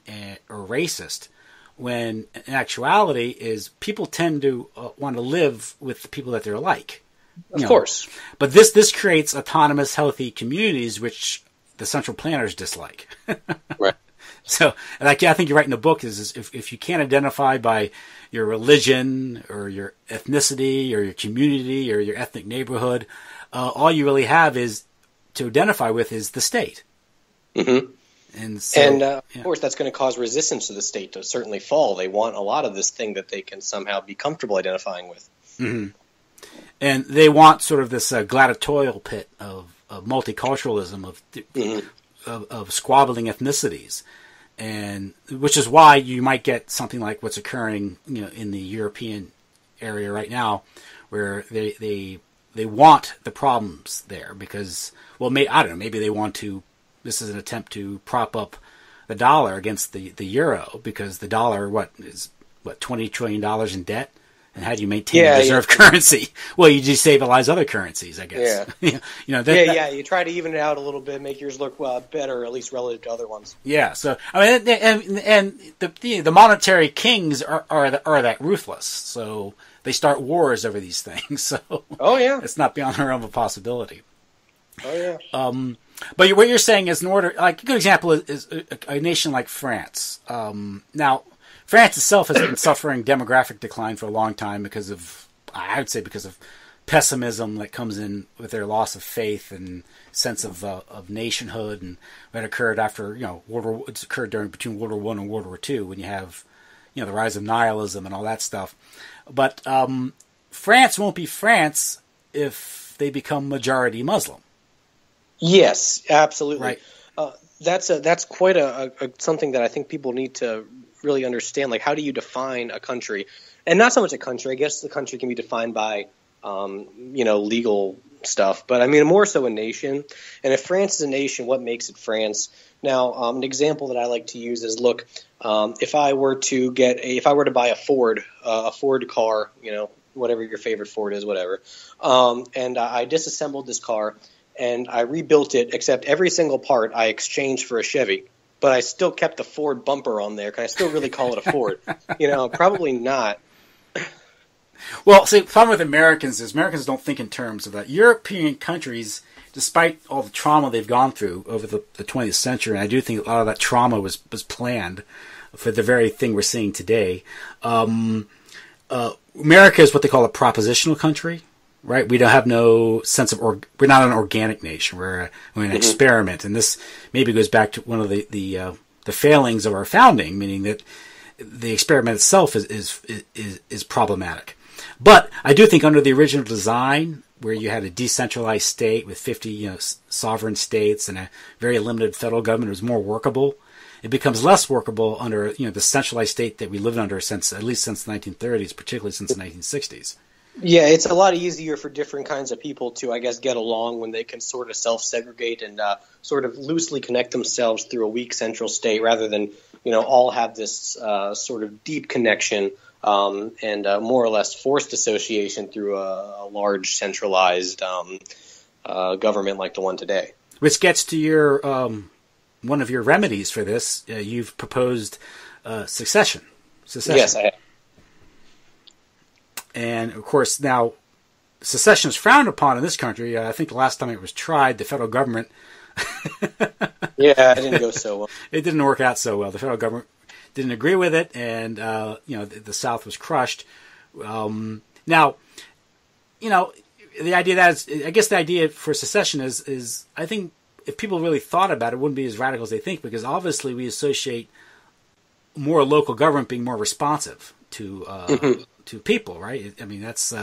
or racist, when in actuality is people tend to want to live with the people that they're like. Of course. But this creates autonomous, healthy communities, which the central planners dislike. Right. So, and I think you're right in the book is if you can't identify by your religion or your ethnicity or your community or your ethnic neighborhood, all you really have is to identify with is the state. Mm-hmm. And so, of course, that's going to cause resistance to the state to certainly fall. They want a lot of this thing that they can somehow be comfortable identifying with. Mm-hmm. And they want sort of this gladiatorial pit of multiculturalism, of squabbling ethnicities, and which is why you might get something like what's occurring, in the European area right now, where they want the problems there because, well, I don't know, maybe they want to. This is an attempt to prop up the dollar against the euro because the dollar, is $20 trillion in debt. And how do you maintain a reserve currency? Well, you destabilize other currencies, I guess. Yeah. You try to even it out a little bit, make yours look better, at least relative to other ones. Yeah. So I mean, and the monetary kings are that ruthless. So they start wars over these things. So it's not beyond the realm of possibility. Oh yeah. But what you're saying is, in order, like a good example is a nation like France. Now, France itself has been suffering demographic decline for a long time because of pessimism that comes in with their loss of faith and sense of nationhood, and that occurred after it's occurred between World War I and World War II, when you have the rise of nihilism and all that stuff. But France won't be France if they become majority Muslim. Yes, absolutely. Right. That's quite something that I think people need to really understand. Like, how do you define a country? And not so much a country. I guess the country can be defined by, legal stuff. But I mean, more so a nation. And if France is a nation, what makes it France? Now, an example that I like to use is, look, if I were to buy a Ford car, whatever your favorite Ford is, whatever, and I disassembled this car and I rebuilt it, except every single part I exchanged for a Chevy. But I still kept the Ford bumper on there. Can I still really call it a Ford? Probably not. Well, see, the problem with Americans is Americans don't think in terms of that. European countries, despite all the trauma they've gone through over the 20th century, and I do think a lot of that trauma was planned for the very thing we're seeing today. America is what they call a propositional country. Right, we don't have no sense of we're not an organic nation. We're an experiment, and this maybe goes back to one of the failings of our founding, meaning that the experiment itself is problematic. But I do think under the original design, where you had a decentralized state with 50 sovereign states and a very limited federal government, it was more workable. It becomes less workable under the centralized state that we lived under at least since the 1930s, particularly since the 1960s. Yeah, it's a lot easier for different kinds of people to, I guess, get along when they can sort of self-segregate and sort of loosely connect themselves through a weak central state, rather than, all have this sort of deep connection and more or less forced association through a large centralized government like the one today. Which gets to your one of your remedies for this. You've proposed secession. Yes, I have. And, of course, now, secession is frowned upon in this country. I think the last time it was tried, the federal government... Yeah, it didn't go so well. It didn't work out so well. The federal government didn't agree with it, and, the South was crushed. Now, the idea I guess the idea for secession is, I think, if people really thought about it, it wouldn't be as radical as they think, because obviously we associate more local government being more responsive to people, right? I mean, that's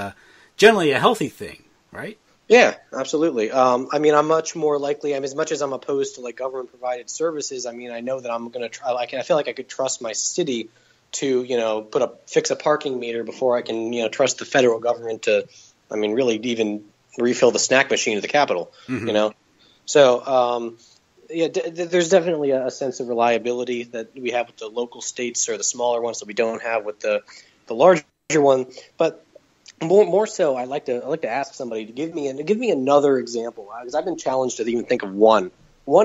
generally a healthy thing, right? Yeah, absolutely. I mean, I'm much more likely. As much as I'm opposed to government-provided services, I mean, I know that I'm going to try. I feel like I could trust my city to, fix a parking meter before I can, trust the federal government to, really even refill the snack machine at the Capitol. Mm-hmm. So, there's definitely a sense of reliability that we have with the local states, or the smaller ones, that we don't have with the larger one. But more so, I like to ask somebody to give me another example, because I've been challenged to even think of one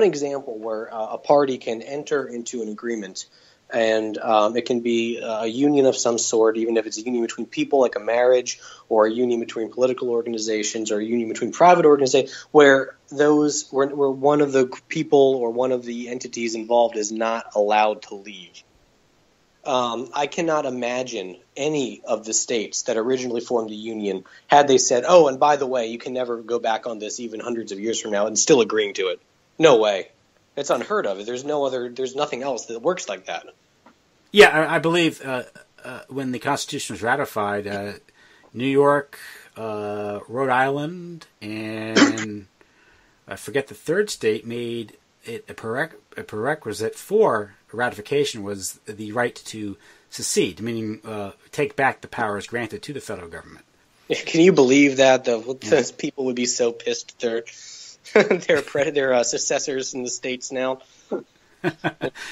example where a party can enter into an agreement, and it can be a union of some sort, even if it's a union between people, like a marriage, or a union between political organizations, or a union between private organizations, where one of the people or one of the entities involved is not allowed to leave. I cannot imagine any of the states that originally formed a union, had they said, oh, and by the way, you can never go back on this even hundreds of years from now, and still agreeing to it. No way. It's unheard of. There's nothing else that works like that. Yeah, I believe when the Constitution was ratified, New York, Rhode Island, and I forget the third state made it a prerequisite for ratification was the right to secede, meaning take back the powers granted to the federal government. Can you believe that? Those people would be so pissed at their successors in the states now. New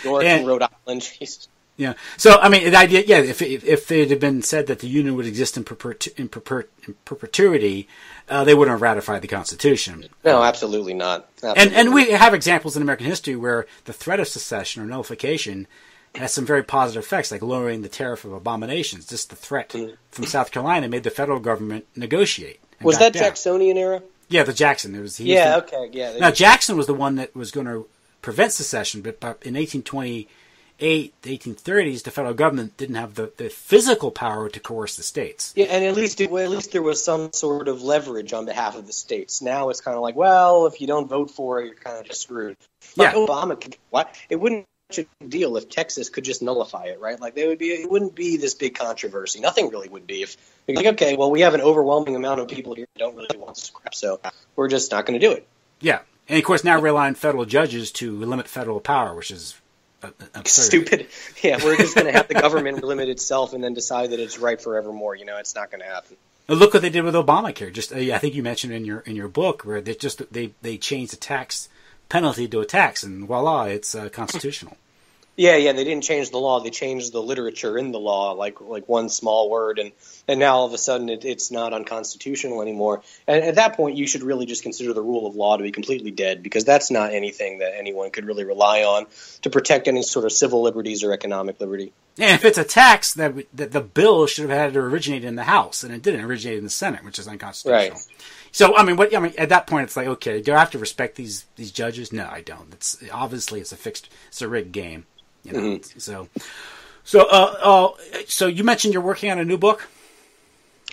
York and Rhode Island. Jeez. Yeah. So, I mean, the idea, yeah, if it had been said that the Union would exist in perpetuity, they wouldn't have ratified the Constitution. No, absolutely not. Absolutely. And we have examples in American history where the threat of secession or nullification has some very positive effects, like lowering the tariff of abominations. Just the threat from South Carolina made the federal government negotiate. Was that Jacksonian era? Yeah, the Jackson. Now, Jackson was the one that was going to prevent secession, but in 1828, the 1830s, the federal government didn't have the physical power to coerce the states. Yeah, and at least there was some sort of leverage on behalf of the states. Now it's kind of like, well, if you don't vote for it, you're kind of just screwed. Like Obama, it wouldn't be such a deal if Texas could just nullify it, right? Like it wouldn't be this big controversy. Nothing really would be if you're like, okay, well, we have an overwhelming amount of people here who don't really want scrap, so we're just not going to do it. Yeah, and of course now rely on federal judges to limit federal power, which is absurd. Stupid. Yeah, we're just going to have the government limit itself and then decide that it's right forevermore. It's not going to happen. Look what they did with Obamacare. Just I think you mentioned in your book where they changed the tax penalty to a tax, and voila, it's constitutional. Yeah, they didn't change the law. They changed the literature in the law, like one small word, and now all of a sudden it's not unconstitutional anymore. And at that point, you should really just consider the rule of law to be completely dead, because that's not anything that anyone could really rely on to protect any sort of civil liberties or economic liberty. Yeah, if it's a tax, that the bill should have had to originate in the House, and it didn't originate in the Senate, which is unconstitutional. Right. So, I mean, at that point, it's like, okay, do I have to respect these judges? No, I don't. It's a rigged game. So you mentioned you're working on a new book?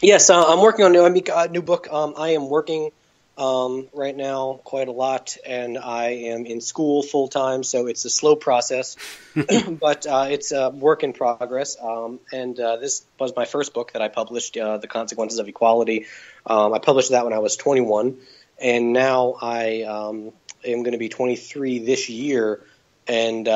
Yes, I'm working on a new book. I am working right now quite a lot, and I am in school full time, so it's a slow process, but it's a work in progress. And this was my first book that I published, The Consequences of Equality. I published that when I was 21, and now I am going to be 23 this year, and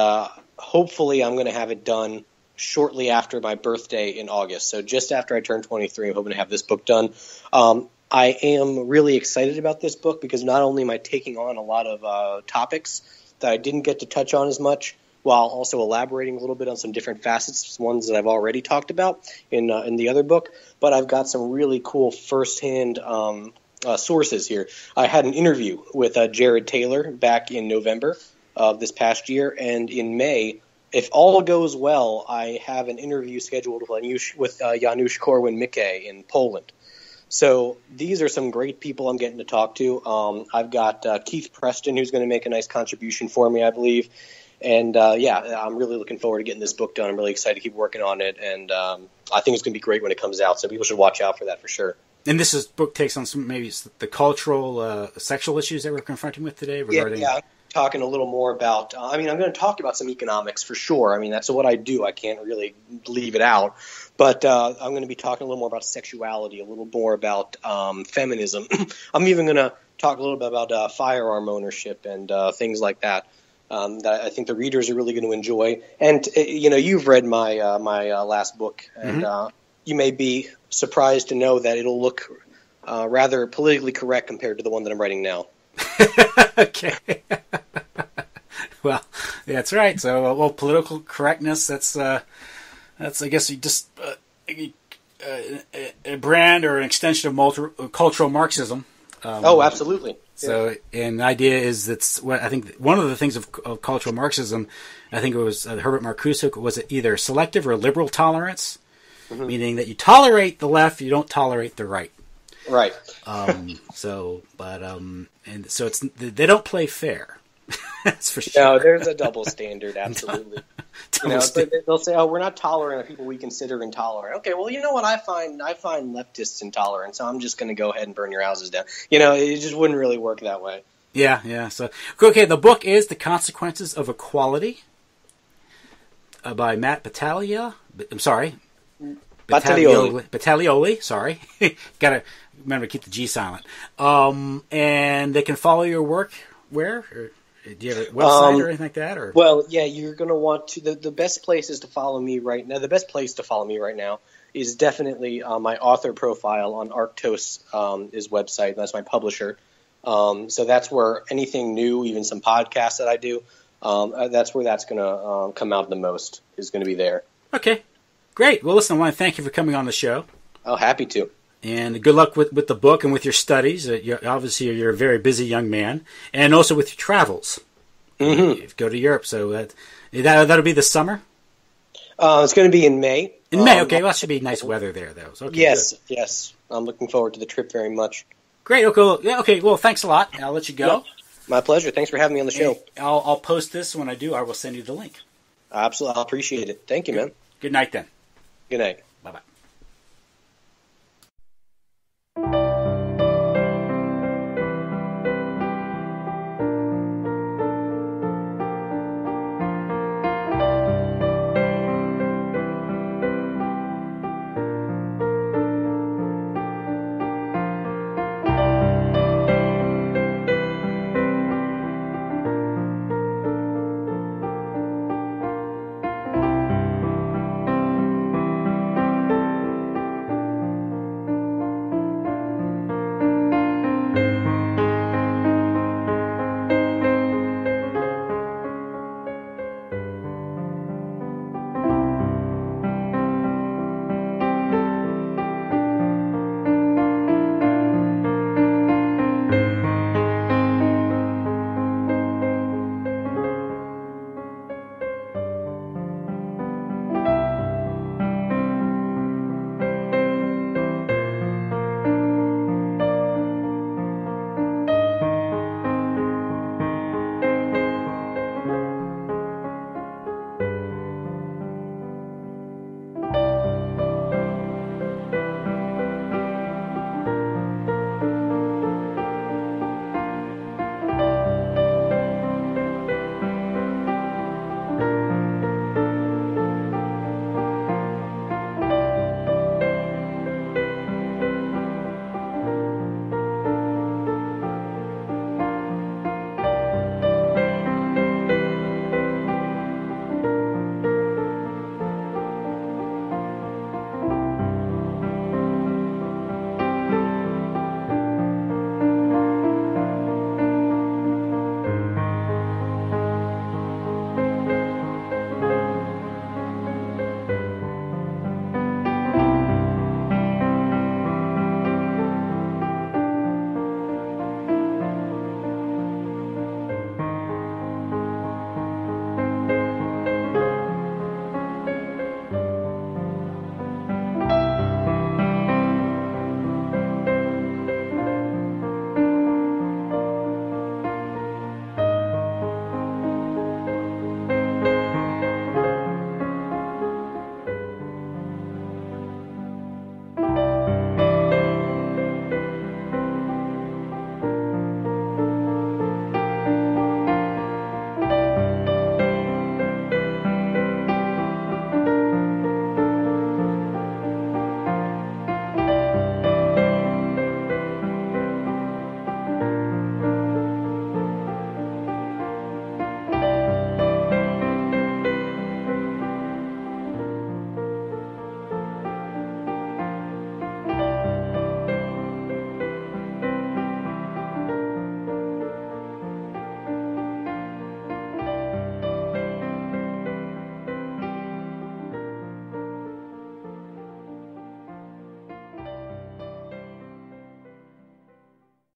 hopefully I'm going to have it done shortly after my birthday in August. So just after I turn 23, I'm hoping to have this book done. I am really excited about this book because not only am I taking on a lot of topics that I didn't get to touch on as much, while also elaborating a little bit on some different facets, ones that I've already talked about in the other book, but I've got some really cool firsthand sources here. I had an interview with Jared Taylor back in November of this past year, and in May, if all goes well, I have an interview scheduled with Janusz Korwin-Mikke in Poland. So these are some great people I'm getting to talk to. I've got Keith Preston, who's going to make a nice contribution for me, I believe. And, I'm really looking forward to getting this book done. I'm really excited to keep working on it, and I think it's going to be great when it comes out, so people should watch out for that for sure. And this book takes on some maybe the cultural, sexual issues that we're confronting with today regarding... Yeah. Talking a little more about, I'm going to talk about some economics for sure. I mean, that's what I do. I can't really leave it out. But I'm going to be talking a little more about sexuality, a little more about feminism. I'm even going to talk a little bit about firearm ownership and things like that. That I think the readers are really going to enjoy. And, you've read my last book, and you may be surprised to know that it'll look rather politically correct compared to the one that I'm writing now. Okay. Well, yeah, that's right. So, political correctness, that's I guess, you just a brand or an extension of cultural Marxism. Absolutely. So, and the idea is that's what I think one of the things of cultural Marxism, I think it was Herbert Marcuse, was it either selective or liberal tolerance, meaning that you tolerate the left, you don't tolerate the right. Right. And so it's they don't play fair. That's for sure. No, there's a double standard, absolutely. They'll say, "Oh, we're not tolerant of people we consider intolerant." Okay, well, you know what? I find leftists intolerant, so I'm just going to go ahead and burn your houses down. It just wouldn't really work that way. Yeah. So, okay, the book is "The Consequences of Equality" by Matt Battaglioli. I'm sorry, Battaglioli. Sorry, gotta remember to keep the G silent. And they can follow your work where? Or do you have a website or anything like that? Or? Well, yeah, you're going to want to. The best places to follow me right now. The best place to follow me right now is definitely my author profile on Arctos, his website. That's my publisher. So that's where anything new, even some podcasts that I do, That's where that's going to come out the most, is going to be there. Okay, great. Well, listen, I want to thank you for coming on the show. Oh, happy to. And good luck with the book and with your studies. Obviously, you're a very busy young man. And also with your travels. Mm-hmm. You go to Europe, so that'll be this summer? It's going to be in May. In May, okay. Well, that should be nice weather there, though. So, okay, yes, good. yes. I'm looking forward to the trip very much. Great. Okay. Well, thanks a lot. I'll let you go. Yep. My pleasure. Thanks for having me on the show. I'll post this. When I do, I will send you the link. Absolutely. I appreciate it. Thank you, man. Good night, then. Good night. Bye-bye.